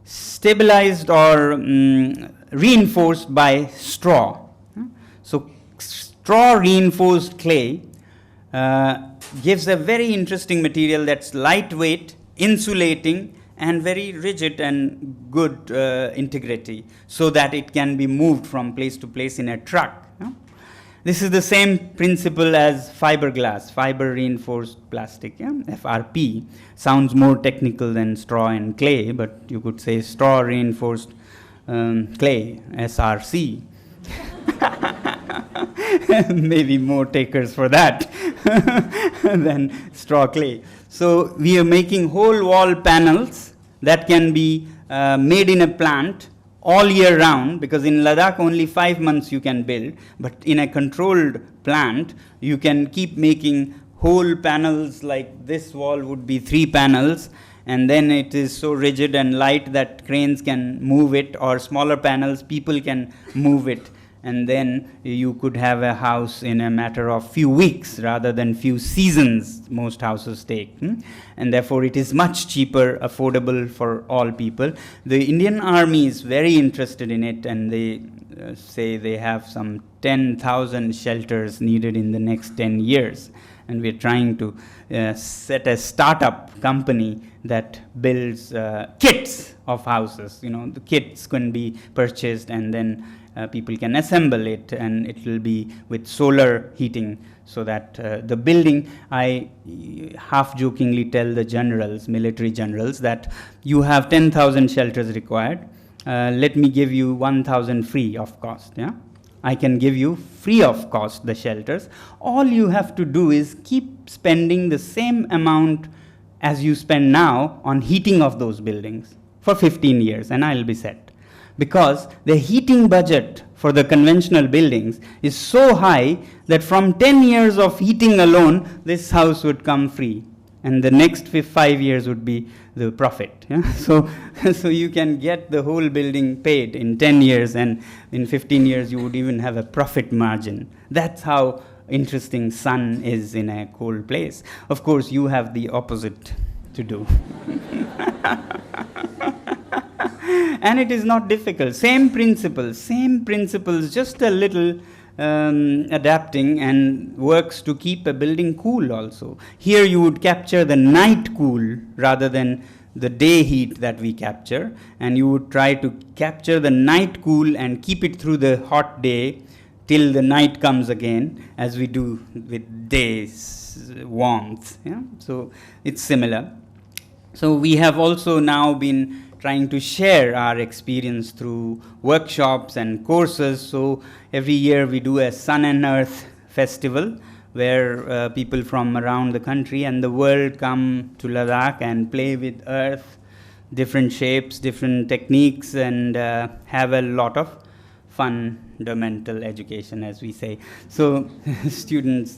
stabilized or reinforced by straw. So straw reinforced clay gives a very interesting material that's lightweight, insulating, and very rigid and good integrity, so that it can be moved from place to place in a truck. This is the same principle as fiberglass, fiber reinforced plastic, FRP. Sounds more technical than straw and clay, but you could say straw reinforced clay, SRC. Maybe more takers for that than straw clay. So we are making whole wall panels that can be made in a plant all year round, because in Ladakh only 5 months you can build, but in a controlled plant you can keep making whole panels. Like this wall would be 3 panels, and then it is so rigid and light that cranes can move it, or smaller panels, people can move it. And then you could have a house in a matter of few weeks rather than few seasons most houses take. And therefore it is much cheaper, affordable for all people. The Indian Army is very interested in it, and they say they have some 10,000 shelters needed in the next 10 years. And we're trying to set a startup company that builds kits of houses. The kits can be purchased, and then people can assemble it, and it will be with solar heating, so that the building, I half jokingly tell the generals, military generals, that you have 10,000 shelters required, let me give you 1,000 free of cost. I can give you free of cost the shelters. All you have to do is keep spending the same amount as you spend now on heating of those buildings for 15 years, and I'll be set. Because the heating budget for the conventional buildings is so high that from 10 years of heating alone, this house would come free. And the next 5 years would be the profit. So you can get the whole building paid in 10 years, and in 15 years you would even have a profit margin. That's how interesting sun is in a cold place. Of course, you have the opposite to do. And it is not difficult. Same principles, just a little adapting, and works to keep a building cool also. Here you would capture the night cool rather than the day heat that we capture, and you would try to capture the night cool and keep it through the hot day till the night comes again, as we do with day's warmth. So it's similar. So we have also now been trying to share our experience through workshops and courses. So every year we do a Sun and Earth festival, where people from around the country and the world come to Ladakh and play with earth, different shapes, different techniques, and have a lot of fundamental education, as we say. So students,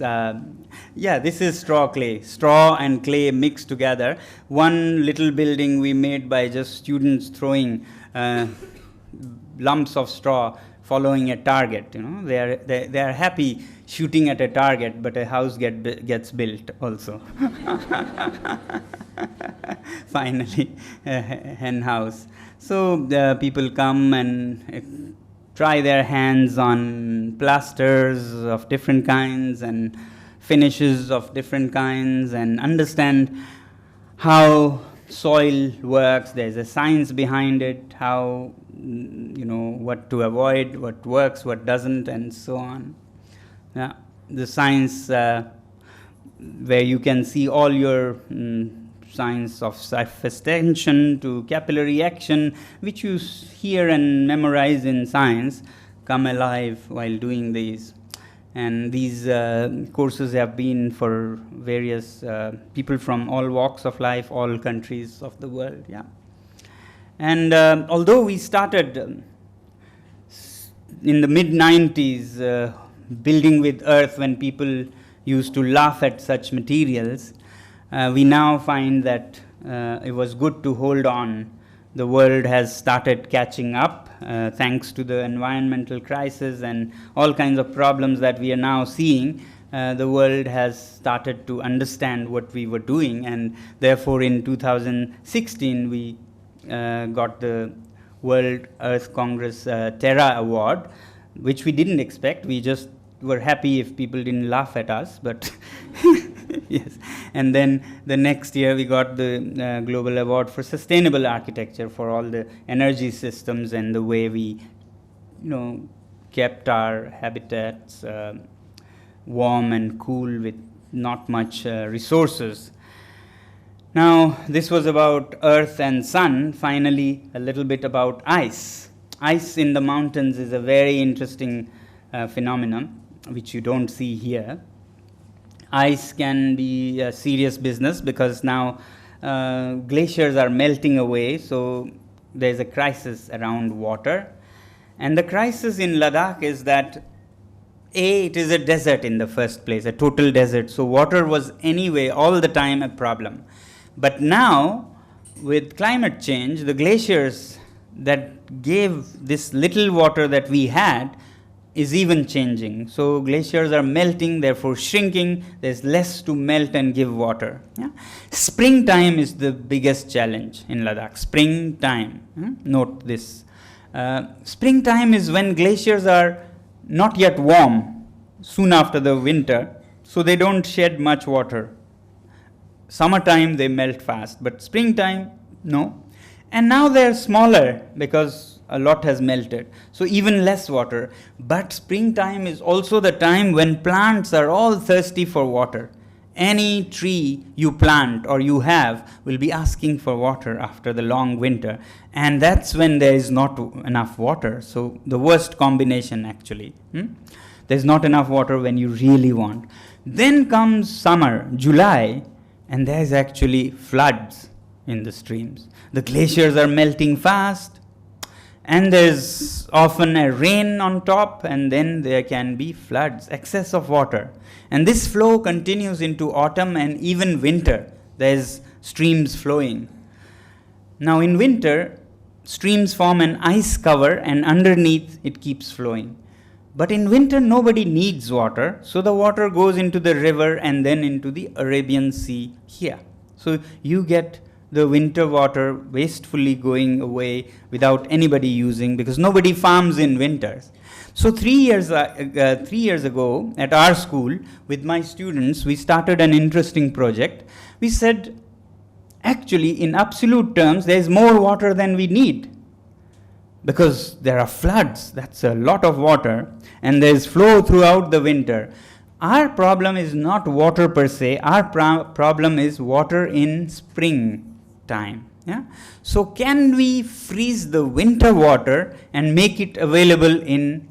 this is straw and clay mixed together. One little building we made by just students throwing lumps of straw following a target. They are happy shooting at a target, but a house gets built also. Finally, a hen house. So people come and try their hands on plasters of different kinds and finishes of different kinds, and understand how soil works. There's a science behind it, how, what to avoid, what works, what doesn't, and so on. The science where you can see all your science of self-extension to capillary action, which you hear and memorize in science, come alive while doing these. And these courses have been for various people from all walks of life, all countries of the world. And although we started in the mid-90s building with earth, when people used to laugh at such materials, we now find that it was good to hold on. The world has started catching up thanks to the environmental crisis and all kinds of problems that we are now seeing. The world has started to understand what we were doing, and therefore in 2016 we got the World Earth Congress Terra Award, which we didn't expect. We just were happy if people didn't laugh at us, but yes. And then the next year we got the Global Award for Sustainable Architecture for all the energy systems and the way we, kept our habitats warm and cool with not much resources. Now, this was about earth and sun. Finally, a little bit about ice. Ice in the mountains is a very interesting phenomenon, which you don't see here. Ice can be a serious business because now glaciers are melting away, so there's a crisis around water. And the crisis in Ladakh is that, it is a desert in the first place, a total desert, so water was anyway all the time a problem. But now with climate change, the glaciers that gave this little water that we had is even changing. So glaciers are melting, therefore shrinking. There's less to melt and give water. Yeah? Springtime is the biggest challenge in Ladakh. Springtime. Note this. Springtime is when glaciers are not yet warm, soon after the winter, so they don't shed much water. Summertime they melt fast, but springtime, no. And now they're smaller because a lot has melted, so even less water. But springtime is also the time when plants are all thirsty for water. Any tree you plant or you have will be asking for water after the long winter, and that's when there is not enough water. So the worst combination actually. There's not enough water when you really want. Then comes summer, July, and there's actually floods in the streams. The glaciers are melting fast, and there's often a rain on top, and then there can be floods, excess of water. And this flow continues into autumn and even winter. There's streams flowing. Now in winter, streams form an ice cover, and underneath it keeps flowing. But in winter, nobody needs water, so the water goes into the river and then into the Arabian Sea here. So you get the winter water wastefully going away without anybody using, because nobody farms in winters. So 3 years ago at our school, with my students, we started an interesting project. We said, actually, in absolute terms, there is more water than we need, because there are floods. That's a lot of water, and there is flow throughout the winter. Our problem is not water per se. Our problem is water in springtime. Yeah? So can we freeze the winter water and make it available in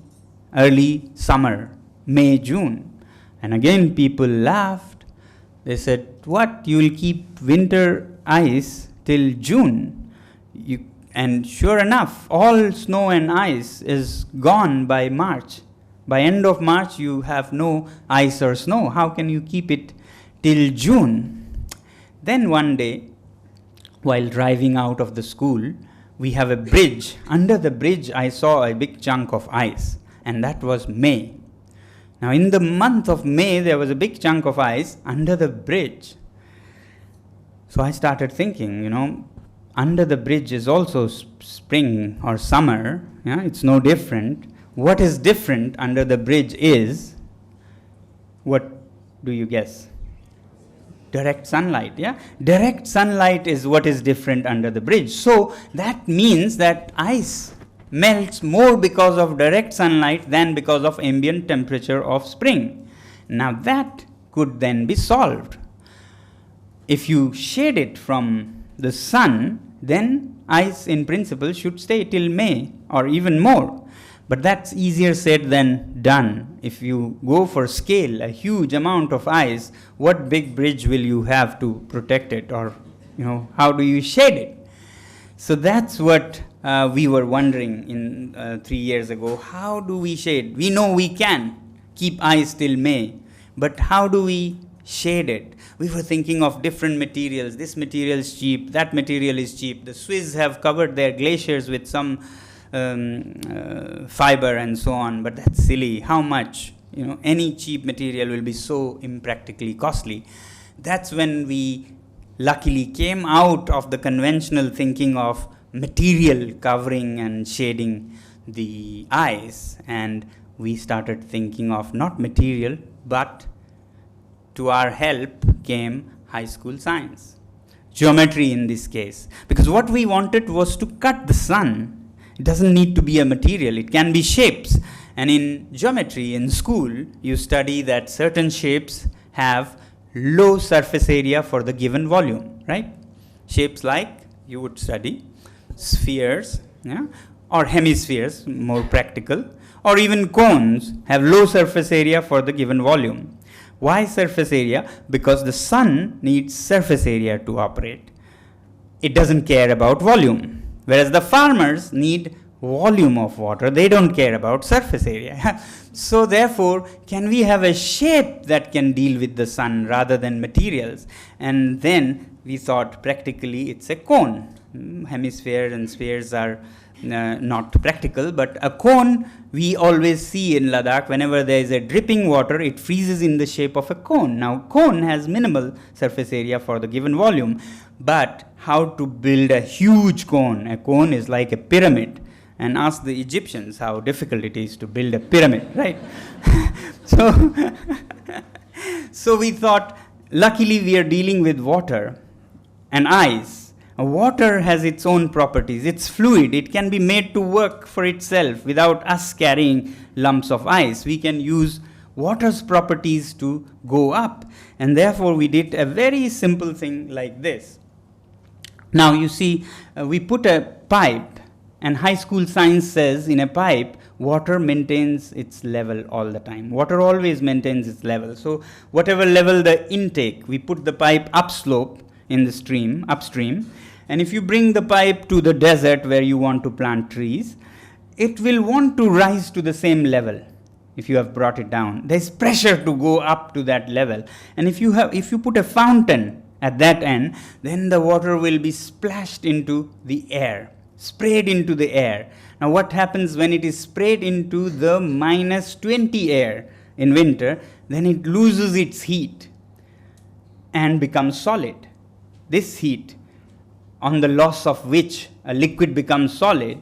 early summer, May, June? And again, people laughed. They said, what, you will keep winter ice till June? And sure enough, all snow and ice is gone by March. By end of March, you have no ice or snow. How can you keep it till June? Then one day, while driving out of the school, we have a bridge. Under the bridge, I saw a big chunk of ice, and that was May. Now, in the month of May, there was a big chunk of ice under the bridge. So I started thinking, under the bridge is also spring or summer. Yeah? It's no different. What is different under the bridge is, what do you guess? Direct sunlight. Yeah? Direct sunlight is what is different under the bridge. So that means that ice melts more because of direct sunlight than because of ambient temperature of spring. Now that could then be solved. If you shade it from the sun, then ice in principle should stay till May or even more. But that's easier said than done. If you go for scale, a huge amount of ice, what big bridge will you have to protect it? Or, how do you shade it? So that's what we were wondering in 3 years ago. How do we shade? We know we can keep ice till May, but how do we shade it? We were thinking of different materials. This material is cheap, that material is cheap. The Swiss have covered their glaciers with some fiber and so on, but that's silly. How much? Any cheap material will be so impractically costly. That's when we luckily came out of the conventional thinking of material covering and shading the ice, and we started thinking of not material, but to our help came high school science, geometry in this case, because what we wanted was to cut the sun. It doesn't need to be a material, it can be shapes. And in geometry in school, you study that certain shapes have low surface area for the given volume, right? Shapes like you would study spheres, or hemispheres, more practical, or even cones have low surface area for the given volume. Why surface area? Because the sun needs surface area to operate. It doesn't care about volume. Whereas the farmers need volume of water. They don't care about surface area. So therefore, can we have a shape that can deal with the sun rather than materials? And then we thought practically it's a cone. Hemispheres and spheres are not practical, but a cone we always see in Ladakh. Whenever there is a dripping water, it freezes in the shape of a cone. Now, cone has minimal surface area for the given volume, but how to build a huge cone? A cone is like a pyramid. And ask the Egyptians how difficult it is to build a pyramid, right? So we thought, luckily we are dealing with water and ice. Water has its own properties. It's fluid. It can be made to work for itself without us carrying lumps of ice. We can use water's properties to go up. And therefore, we did a very simple thing like this. Now, you see, we put a pipe. And high school science says in a pipe, water maintains its level all the time. Water always maintains its level. So whatever level the intake, we put the pipe upslope in the stream, upstream. And if you bring the pipe to the desert where you want to plant trees, it will want to rise to the same level if you have brought it down. There's pressure to go up to that level. And if you put a fountain at that end, then the water will be splashed into the air. Sprayed into the air. Now what happens when it is sprayed into the -20 air in winter? Then it loses its heat and becomes solid. This heat, on the loss of which a liquid becomes solid,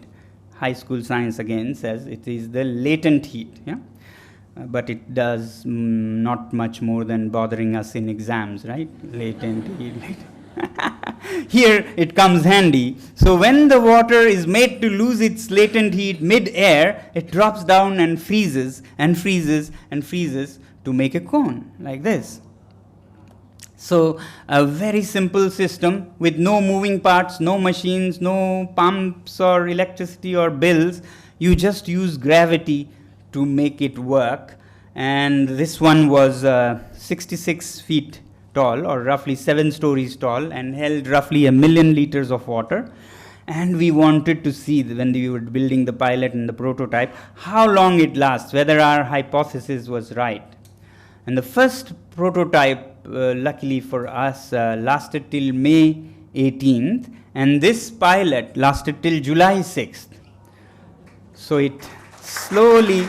high school science again says it is the latent heat. Yeah? But it does not much more than bothering us in exams, right? Latent heat. Here it comes handy. So when the water is made to lose its latent heat mid-air, it drops down and freezes and freezes and freezes to make a cone like this. So a very simple system with no moving parts, no machines, no pumps or electricity or bills. You just use gravity to make it work. And this one was 66 feet tall, or roughly 7 stories tall, and held roughly 1 million liters of water. And we wanted to see, when we were building the pilot and the prototype, how long it lasts, whether our hypothesis was right. And the first prototype, luckily for us, lasted till May 18th, and this pilot lasted till July 6th. So it slowly,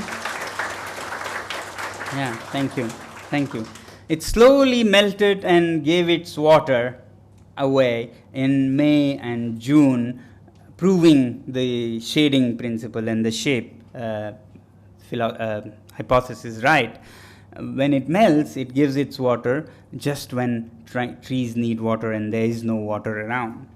yeah, thank you. It slowly melted and gave its water away in May and June, proving the shading principle and the shape hypothesis right. When it melts, it gives its water just when trees need water and there is no water around.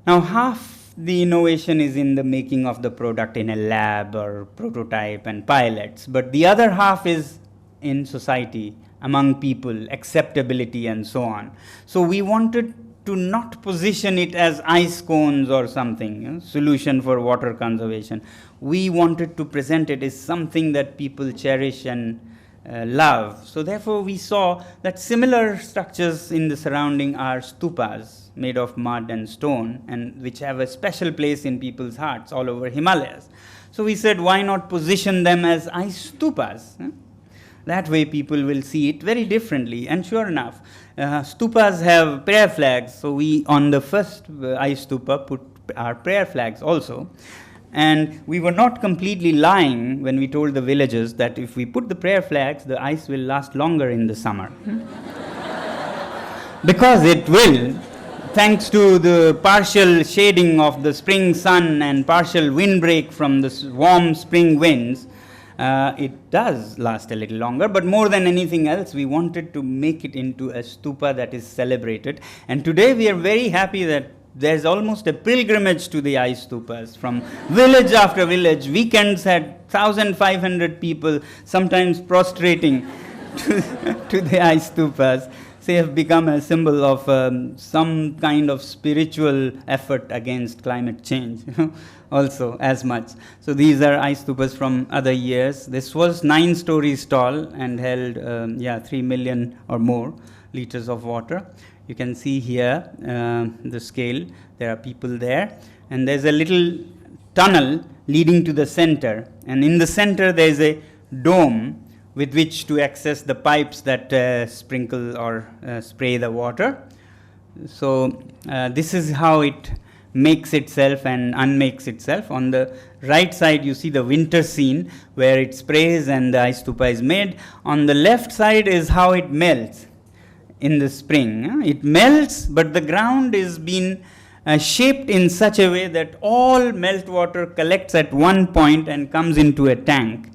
Now, half the innovation is in the making of the product in a lab or prototype and pilots, but the other half is in society, among people, acceptability and so on. So we wanted to not position it as ice cones or something, solution for water conservation. We wanted to present it as something that people cherish and love. So therefore we saw that similar structures in the surrounding are stupas made of mud and stone, and which have a special place in people's hearts all over Himalayas. So we said, why not position them as ice stupas? That way people will see it very differently. And sure enough, stupas have prayer flags. So we, on the first ice stupa, put our prayer flags also. And we were not completely lying when we told the villagers that if we put the prayer flags, the ice will last longer in the summer. Because it will, thanks to the partial shading of the spring sun and partial windbreak from the warm spring winds. It does last a little longer, but more than anything else, we wanted to make it into a stupa that is celebrated. And today we are very happy that there's almost a pilgrimage to the ice stupas from village after village. Weekends had 1,500 people, sometimes prostrating to the ice stupas. They have become a symbol of some kind of spiritual effort against climate change. Also as much. So these are ice stupas from other years. This was 9 stories tall and held 3 million or more liters of water. You can see here the scale. There are people there, and there's a little tunnel leading to the center, and in the center there is a dome with which to access the pipes that sprinkle or spray the water. So this is how it makes itself and unmakes itself. On the right side you see the winter scene where it sprays and the ice stupa is made. On the left side is how it melts in the spring. It melts, but the ground is being shaped in such a way that all melt water collects at one point and comes into a tank.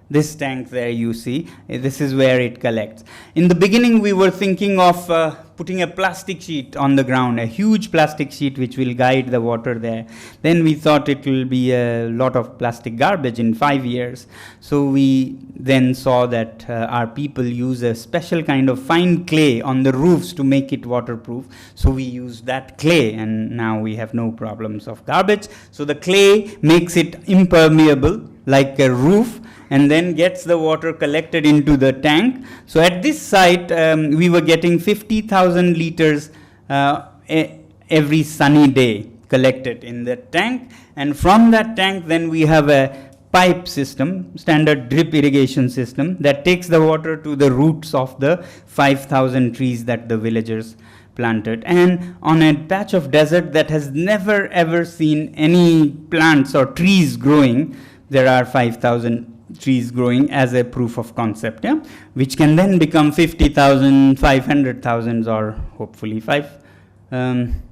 This tank there you see, this is where it collects. In the beginning we were thinking of putting a plastic sheet on the ground, a huge plastic sheet which will guide the water there. Then we thought it will be a lot of plastic garbage in 5 years. So we then saw that our people use a special kind of fine clay on the roofs to make it waterproof. So we used that clay, and now we have no problems of garbage. So the clay makes it impermeable like a roof, and then gets the water collected into the tank. So at this site, we were getting 50,000 liters every sunny day collected in the tank. And from that tank, then we have a pipe system, standard drip irrigation system, that takes the water to the roots of the 5,000 trees that the villagers planted. And on a patch of desert that has never ever seen any plants or trees growing, there are 5,000 trees growing as a proof of concept, which can then become 50,000, 500,000, or hopefully 5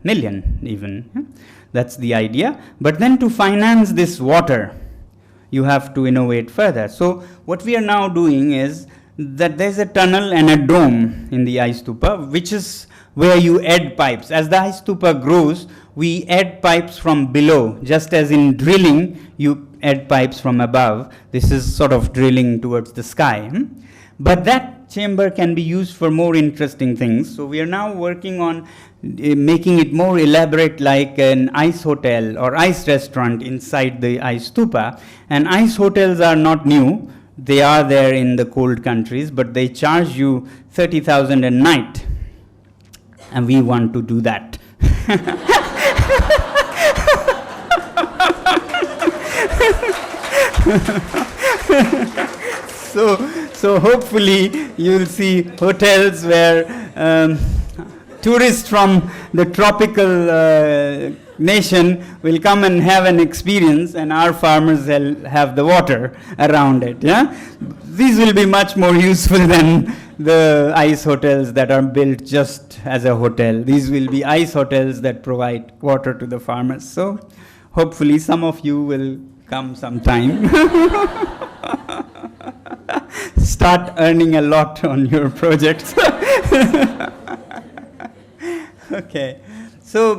million even. That's the idea. But then to finance this water, you have to innovate further. So what we are now doing is that there's a tunnel and a dome in the ice stupa, which is where you add pipes. As the ice stupa grows, we add pipes from below, just as in drilling you add pipes from above. This is sort of drilling towards the sky. But that chamber can be used for more interesting things. So we are now working on making it more elaborate, like an ice hotel or ice restaurant inside the ice stupa. And ice hotels are not new. They are there in the cold countries, but they charge you 30,000 a night. And we want to do that. So hopefully you'll see hotels where tourists from the tropical nation will come and have an experience, and our farmers will have the water around it. These will be much more useful than the ice hotels that are built just as a hotel. These will be ice hotels that provide water to the farmers. So hopefully some of you will come sometime. Start earning a lot on your projects. Okay. So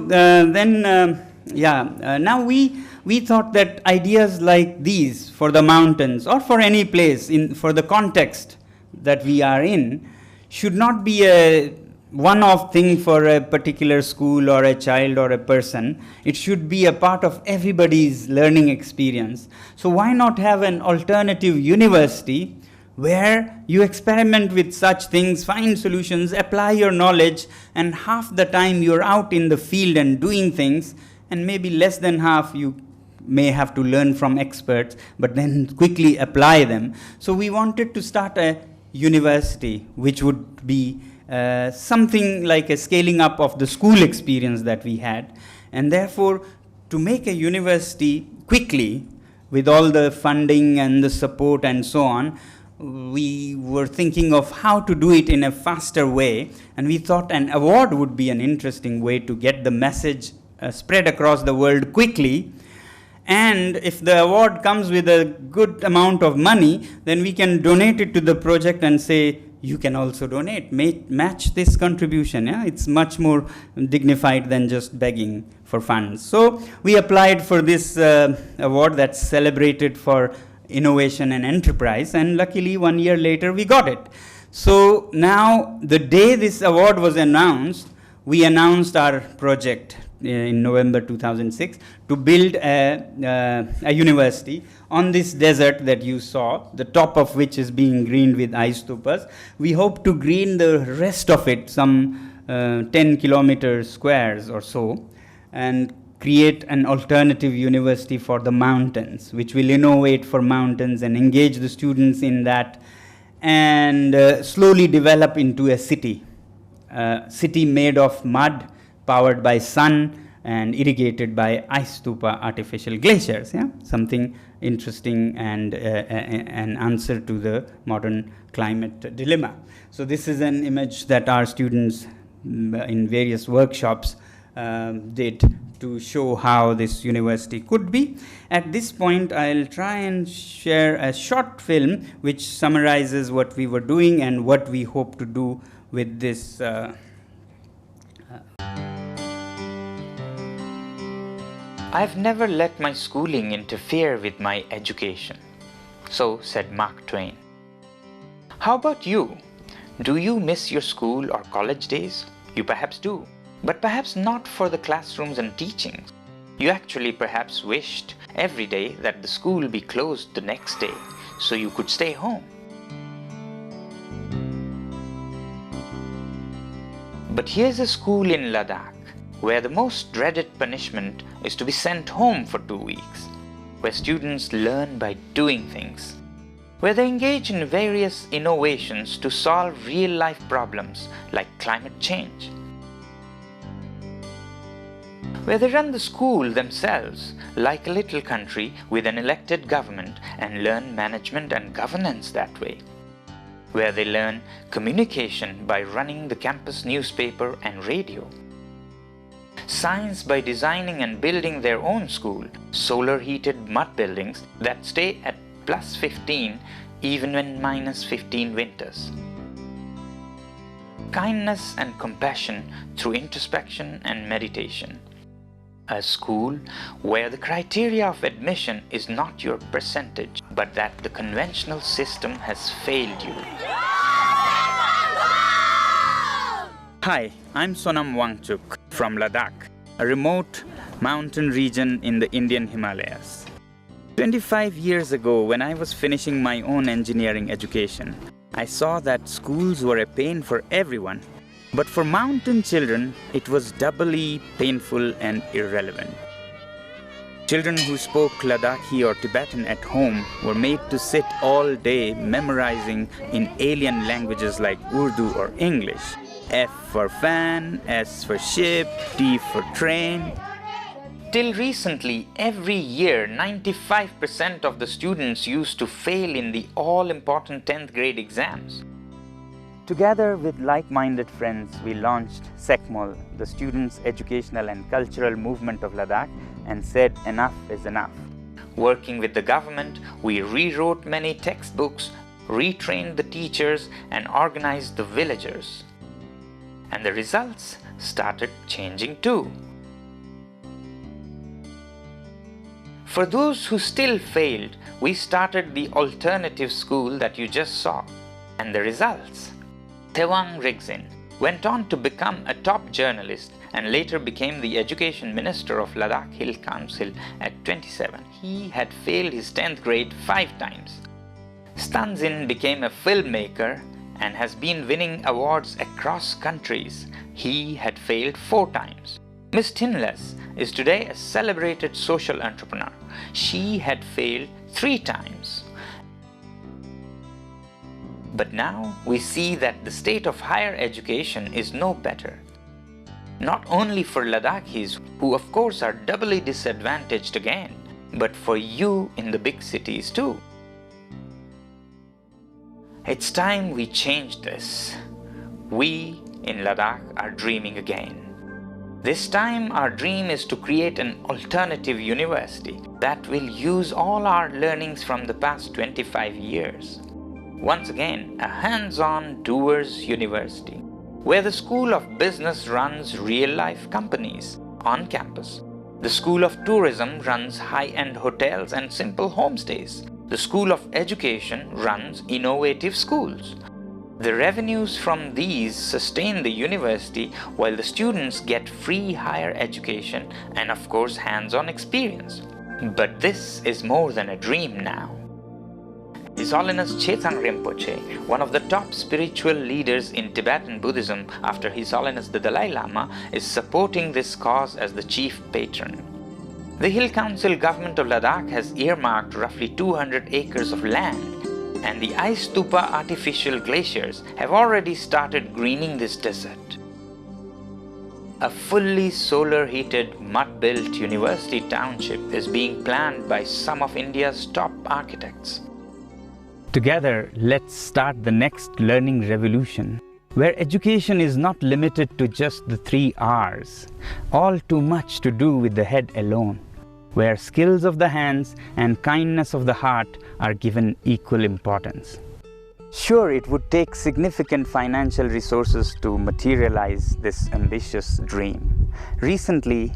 now we thought that ideas like these for the mountains or for any place for the context that we are in should not be a one-off thing for a particular school or a child or a person. It should be a part of everybody's learning experience. So why not have an alternative university where you experiment with such things, find solutions, apply your knowledge, and half the time you're out in the field and doing things, and maybe less than half you may have to learn from experts, but then quickly apply them. So we wanted to start a university which would be something like a scaling up of the school experience that we had. And therefore, to make a university quickly with all the funding and the support and so on, we were thinking of how to do it in a faster way, and we thought an award would be an interesting way to get the message spread across the world quickly. And if the award comes with a good amount of money, then we can donate it to the project and say, you can also donate, match this contribution. It's much more dignified than just begging for funds. So we applied for this award that's celebrated for innovation and enterprise, and luckily 1 year later we got it. So now the day this award was announced, we announced our project in November 2006 to build a university on this desert that you saw, the top of which is being greened with ice stupas. We hope to green the rest of it, some 10 kilometers squares or so, and create an alternative university for the mountains, which will innovate for mountains and engage the students in that, and slowly develop into a city made of mud, powered by sun, and irrigated by Ice Stupa artificial glaciers. Yeah, something interesting and an answer to the modern climate dilemma. So this is an image that our students in various workshops did to show how this university could be. At this point, I'll try and share a short film which summarizes what we were doing and what we hope to do with this. I've never let my schooling interfere with my education, so said Mark Twain. How about you? Do you miss your school or college days? You perhaps do, but perhaps not for the classrooms and teachings. You actually perhaps wished every day that the school be closed the next day so you could stay home. But here's a school in Ladakh where the most dreaded punishment is to be sent home for 2 weeks, where students learn by doing things, where they engage in various innovations to solve real-life problems like climate change, where they run the school themselves like a little country with an elected government and learn management and governance that way, where they learn communication by running the campus newspaper and radio, science by designing and building their own school, solar-heated mud buildings that stay at +15 even when -15 winters, kindness and compassion through introspection and meditation. A school where the criteria of admission is not your percentage, but that the conventional system has failed you. Hi, I'm Sonam Wangchuk from Ladakh, a remote mountain region in the Indian Himalayas. 25 years ago, when I was finishing my own engineering education, I saw that schools were a pain for everyone, but for mountain children, it was doubly painful and irrelevant. Children who spoke Ladakhi or Tibetan at home were made to sit all day memorizing in alien languages like Urdu or English. F for fan, S for ship, T for train. Till recently, every year, 95% of the students used to fail in the all-important 10th grade exams. Together with like-minded friends, we launched SECMOL, the Students' Educational and Cultural Movement of Ladakh, and said enough is enough. Working with the government, we rewrote many textbooks, retrained the teachers, and organized the villagers. And the results started changing too. For those who still failed, we started the alternative school that you just saw. And the results? Tewang Rigzin went on to become a top journalist and later became the education minister of Ladakh Hill Council at 27. He had failed his 10th grade 5 times. Stanzin became a filmmaker and has been winning awards across countries. He had failed 4 times. Miss Tinless is today a celebrated social entrepreneur. She had failed 3 times. But now we see that the state of higher education is no better. Not only for Ladakhis, who of course are doubly disadvantaged again, but for you in the big cities too. It's time we change this. We in Ladakh are dreaming again. This time our dream is to create an alternative university that will use all our learnings from the past 25 years. Once again, a hands-on doers university, where the School of Business runs real-life companies on campus. The School of Tourism runs high-end hotels and simple homestays. The School of Education runs innovative schools. The revenues from these sustain the university while the students get free higher education and of course hands-on experience. But this is more than a dream now. His Holiness Chethang Rinpoche, one of the top spiritual leaders in Tibetan Buddhism after His Holiness the Dalai Lama, is supporting this cause as the chief patron. The Hill Council government of Ladakh has earmarked roughly 200 acres of land, and the Ice Stupa artificial glaciers have already started greening this desert. A fully solar-heated, mud-built university township is being planned by some of India's top architects. Together, let's start the next learning revolution, where education is not limited to just the 3 R's, all too much to do with the head alone, where skills of the hands and kindness of the heart are given equal importance. Sure, it would take significant financial resources to materialize this ambitious dream. Recently,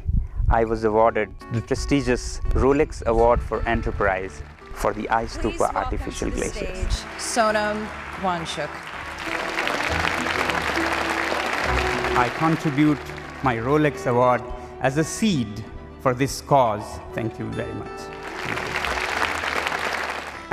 I was awarded the prestigious Rolex Award for Enterprise for the Ice Stupa artificial glaciers. Sonam Wangchuk. I contribute my Rolex Award as a seed for this cause. Thank you very much.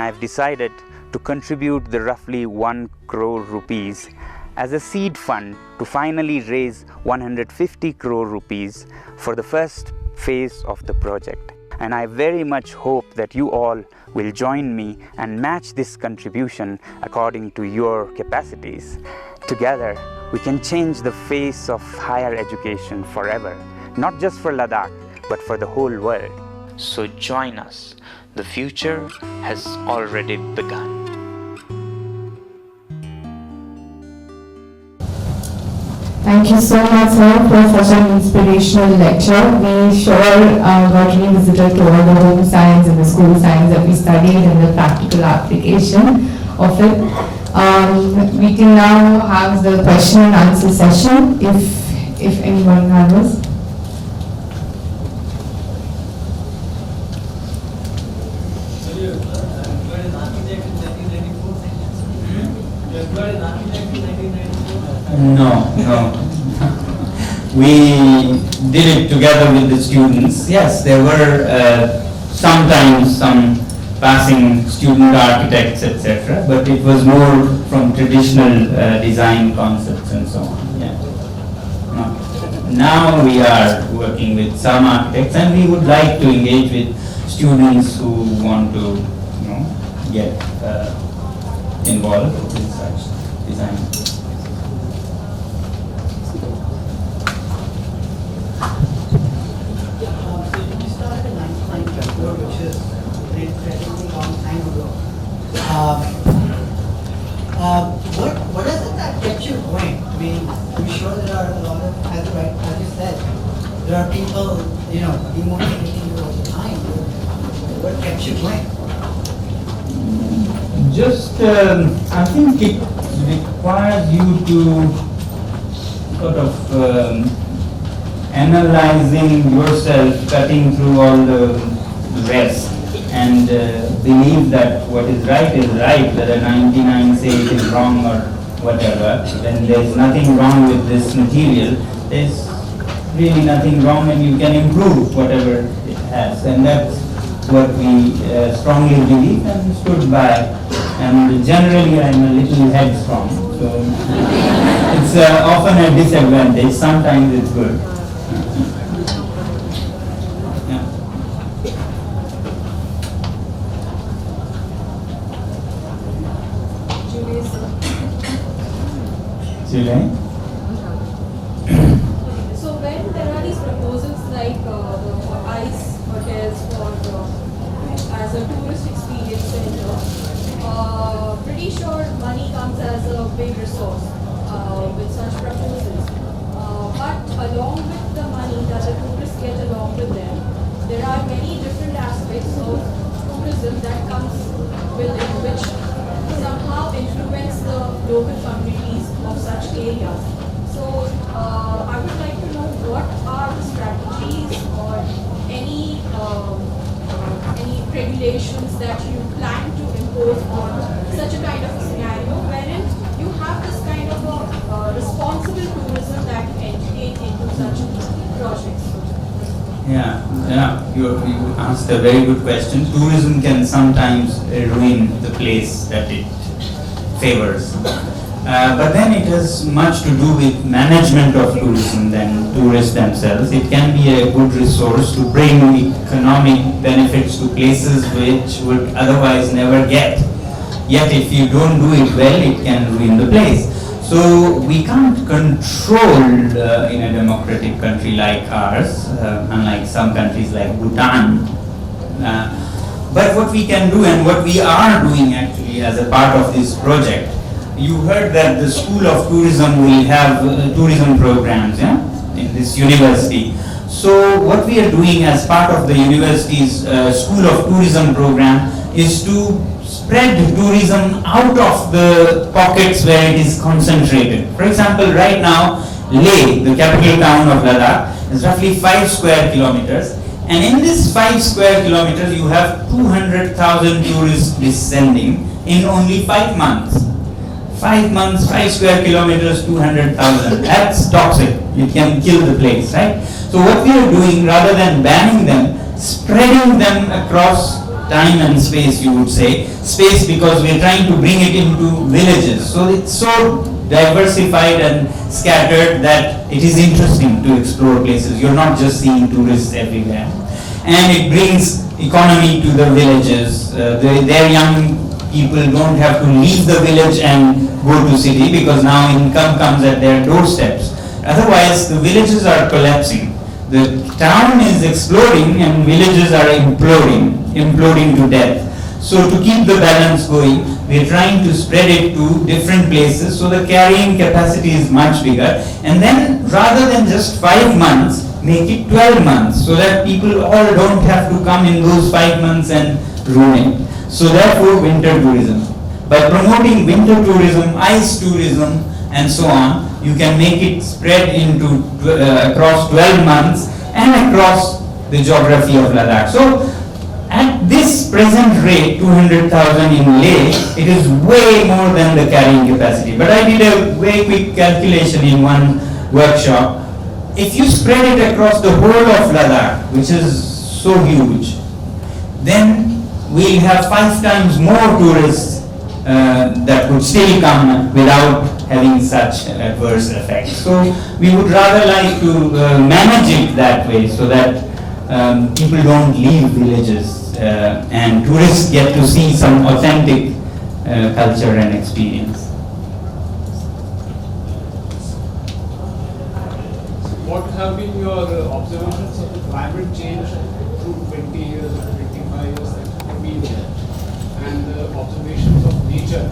I have decided to contribute the roughly 1 crore rupees as a seed fund to finally raise 150 crore rupees for the first phase of the project. And I very much hope that you all will join me and match this contribution according to your capacities. Together, we can change the face of higher education forever, not just for Ladakh, but for the whole world. So join us. The future has already begun. Thank you so much, sir, for such an inspirational lecture. We sure got revisited to all the home science and the school science that we studied and the practical application of it. We can now have the question and answer session if anyone has. No. We did it together with the students. Yes, there were sometimes some passing student architects, etc., but it was more from traditional design concepts and so on. Yeah. No. Now we are working with some architects, and we would like to engage with students who want to, get involved in such design. Which is a relatively long time ago. What is it that kept you going? I mean, I'm sure there are a lot of, as you said, there are people, demotivating you all the time. What kept you going? Just, I think it requires you to sort of analyzing yourself, cutting through all the rest, and believe that what is right, whether 99 say it is wrong or whatever. Then there's nothing wrong with this material. There's really nothing wrong, and you can improve whatever it has. And that's what we strongly believe and stood by. And generally I'm a little headstrong, so it's often a disadvantage. Sometimes it's good. So when there are these proposals like the ice hotels as a tourist experience center, pretty sure money comes as a big resource with such proposals. But along with the money that the tourists get along with them, there are many different aspects of tourism that comes with it, which somehow influence the local communities of such areas. So I would like to know what are the strategies or any regulations that you plan to impose on such a kind of a scenario wherein you have this kind of a responsible tourism that you entertain into such projects. You asked a very good question. Tourism can sometimes ruin the place that it favors. But then it has much to do with management of tourism than tourists themselves. It can be a good resource to bring economic benefits to places which would otherwise never get. Yet if you don't do it well, it can ruin the place. So we can't control in a democratic country like ours, unlike some countries like Bhutan. But what we can do and what we are doing actually as a part of this project, you heard that the School of Tourism will have tourism programs in this university. So what we are doing as part of the university's School of Tourism program is to spread tourism out of the pockets where it is concentrated. For example, right now, Leh, the capital town of Ladakh, is roughly 5 square kilometers. And in this 5 square kilometers, you have 200,000 tourists descending in only 5 months. 5 months, 5 square kilometers, 200,000. That's toxic. It can kill the place, right? So what we are doing, rather than banning them, spreading them across time and space, you would say. Space because we are trying to bring it into villages. So it's so diversified and scattered that it is interesting to explore places. You're not just seeing tourists everywhere. And it brings economy to the villages. Their young people don't have to leave the village and go to city because now income comes at their doorsteps. Otherwise, the villages are collapsing. The town is exploding and villages are imploding to death. So to keep the balance going, we are trying to spread it to different places so the carrying capacity is much bigger. And then rather than just 5 months, make it 12 months so that people all don't have to come in those 5 months and ruin it. So therefore, winter tourism. By promoting winter tourism, ice tourism, and so on, you can make it spread into across 12 months and across the geography of Ladakh. So at this present rate, 200,000 in Leh, it is way more than the carrying capacity. But I did a very quick calculation in one workshop. If you spread it across the whole of Ladakh, which is so huge, then we'll have 5 times more tourists that would still come without having such adverse effects. So we would rather like to manage it that way so that people don't leave villages and tourists get to see some authentic culture and experience. What have been your observations of the climate change through 20 years or 25 years that have been there, and the observations of nature?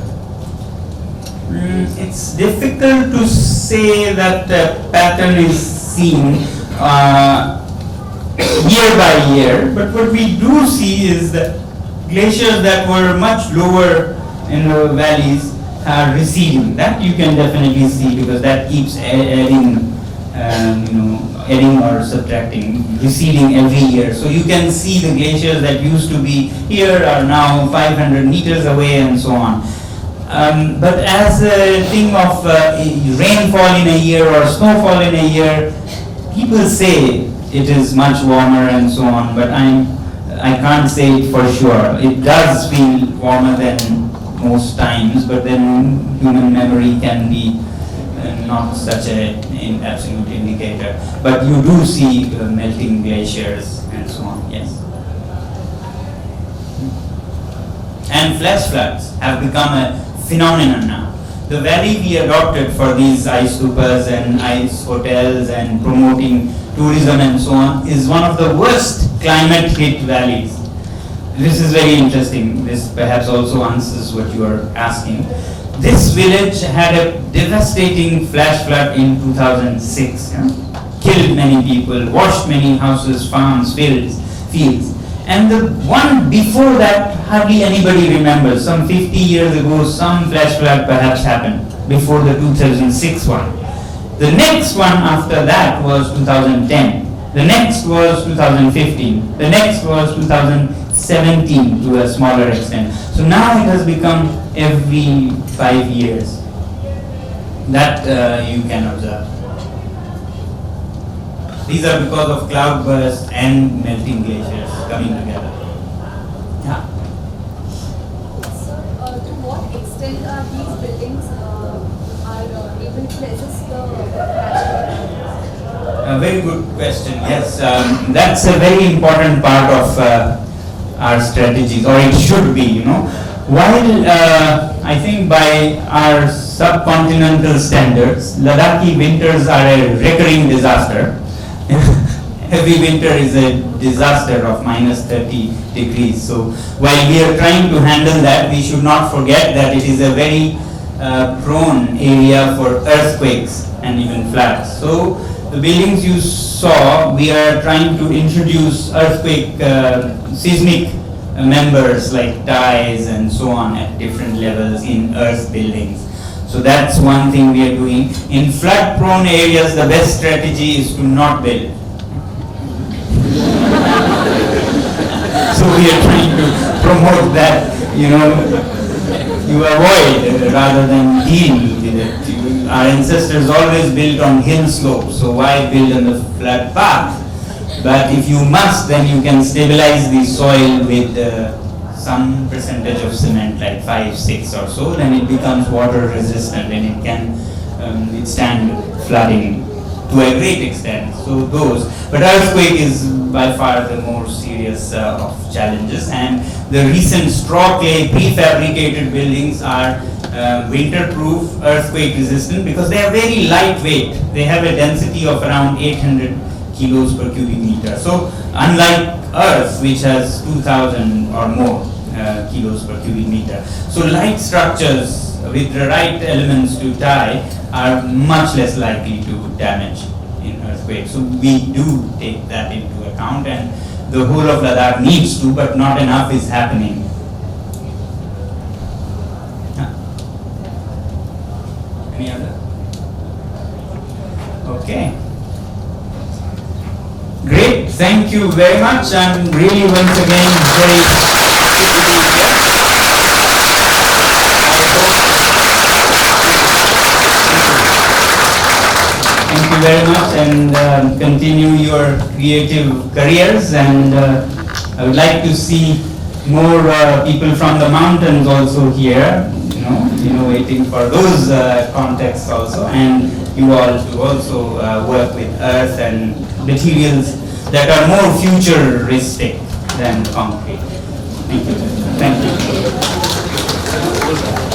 It's difficult to say that the pattern is seen year by year, but what we do see is that glaciers that were much lower in the valleys are receding. That you can definitely see because that keeps adding or subtracting, receding every year. So you can see the glaciers that used to be here are now 500 meters away and so on. But as a thing of rainfall in a year or snowfall in a year, people say it is much warmer and so on, but I can't say it for sure. It does feel warmer than most times, but then human memory can be not such an absolute indicator. But you do see melting glaciers and so on, yes. And flash floods have become a phenomenon now. The valley we adopted for these ice stupas and ice hotels and promoting tourism and so on is one of the worst climate hit valleys. This is very interesting. This perhaps also answers what you are asking. This village had a devastating flash flood in 2006. Killed many people, washed many houses, farms, fields. And the one before that, hardly anybody remembers. Some 50 years ago, some flash flood perhaps happened before the 2006 one. The next one after that was 2010. The next was 2015. The next was 2017 to a smaller extent. So now it has become every 5 years. That you can observe. These are because of cloudbursts and melting glaciers coming together. Yeah. So, to what extent are these buildings resist the natural? A very good question. Yes, that's a very important part of our strategies, or it should be. While I think by our subcontinental standards, Ladakhi winters are a recurring disaster. Every winter is a disaster of minus 30 degrees. So while we are trying to handle that, we should not forget that it is a very prone area for earthquakes and even floods. So the buildings you saw, we are trying to introduce earthquake seismic members like ties and so on at different levels in earth buildings. So that's one thing we are doing. In flood prone areas, the best strategy is to not build. So we are trying to promote that, you avoid rather than deal with it. Our ancestors always built on hill slopes, so why build on the flat path? But if you must, then you can stabilize the soil with some percentage of cement, like 5, 6 or so, then it becomes water resistant and it can withstand flooding to a great extent. So those, but earthquake is by far the more serious of challenges, and the recent straw clay prefabricated buildings are winterproof, earthquake resistant, because they are very lightweight. They have a density of around 800 kilos per cubic meter. So unlike earth, which has 2000 or more kilos per cubic meter. So light structures with the right elements to tie are much less likely to damage in earthquake. So we do take that into account, and the whole of Ladakh needs to, but not enough is happening. Any other? Okay. Great, thank you very much. I'm really once again very happy to be here. Thank you very much, and continue your creative careers, and I would like to see more people from the mountains also here, innovating for those contexts also, and you all to also work with earth and materials that are more futuristic than concrete. Thank you. Thank you.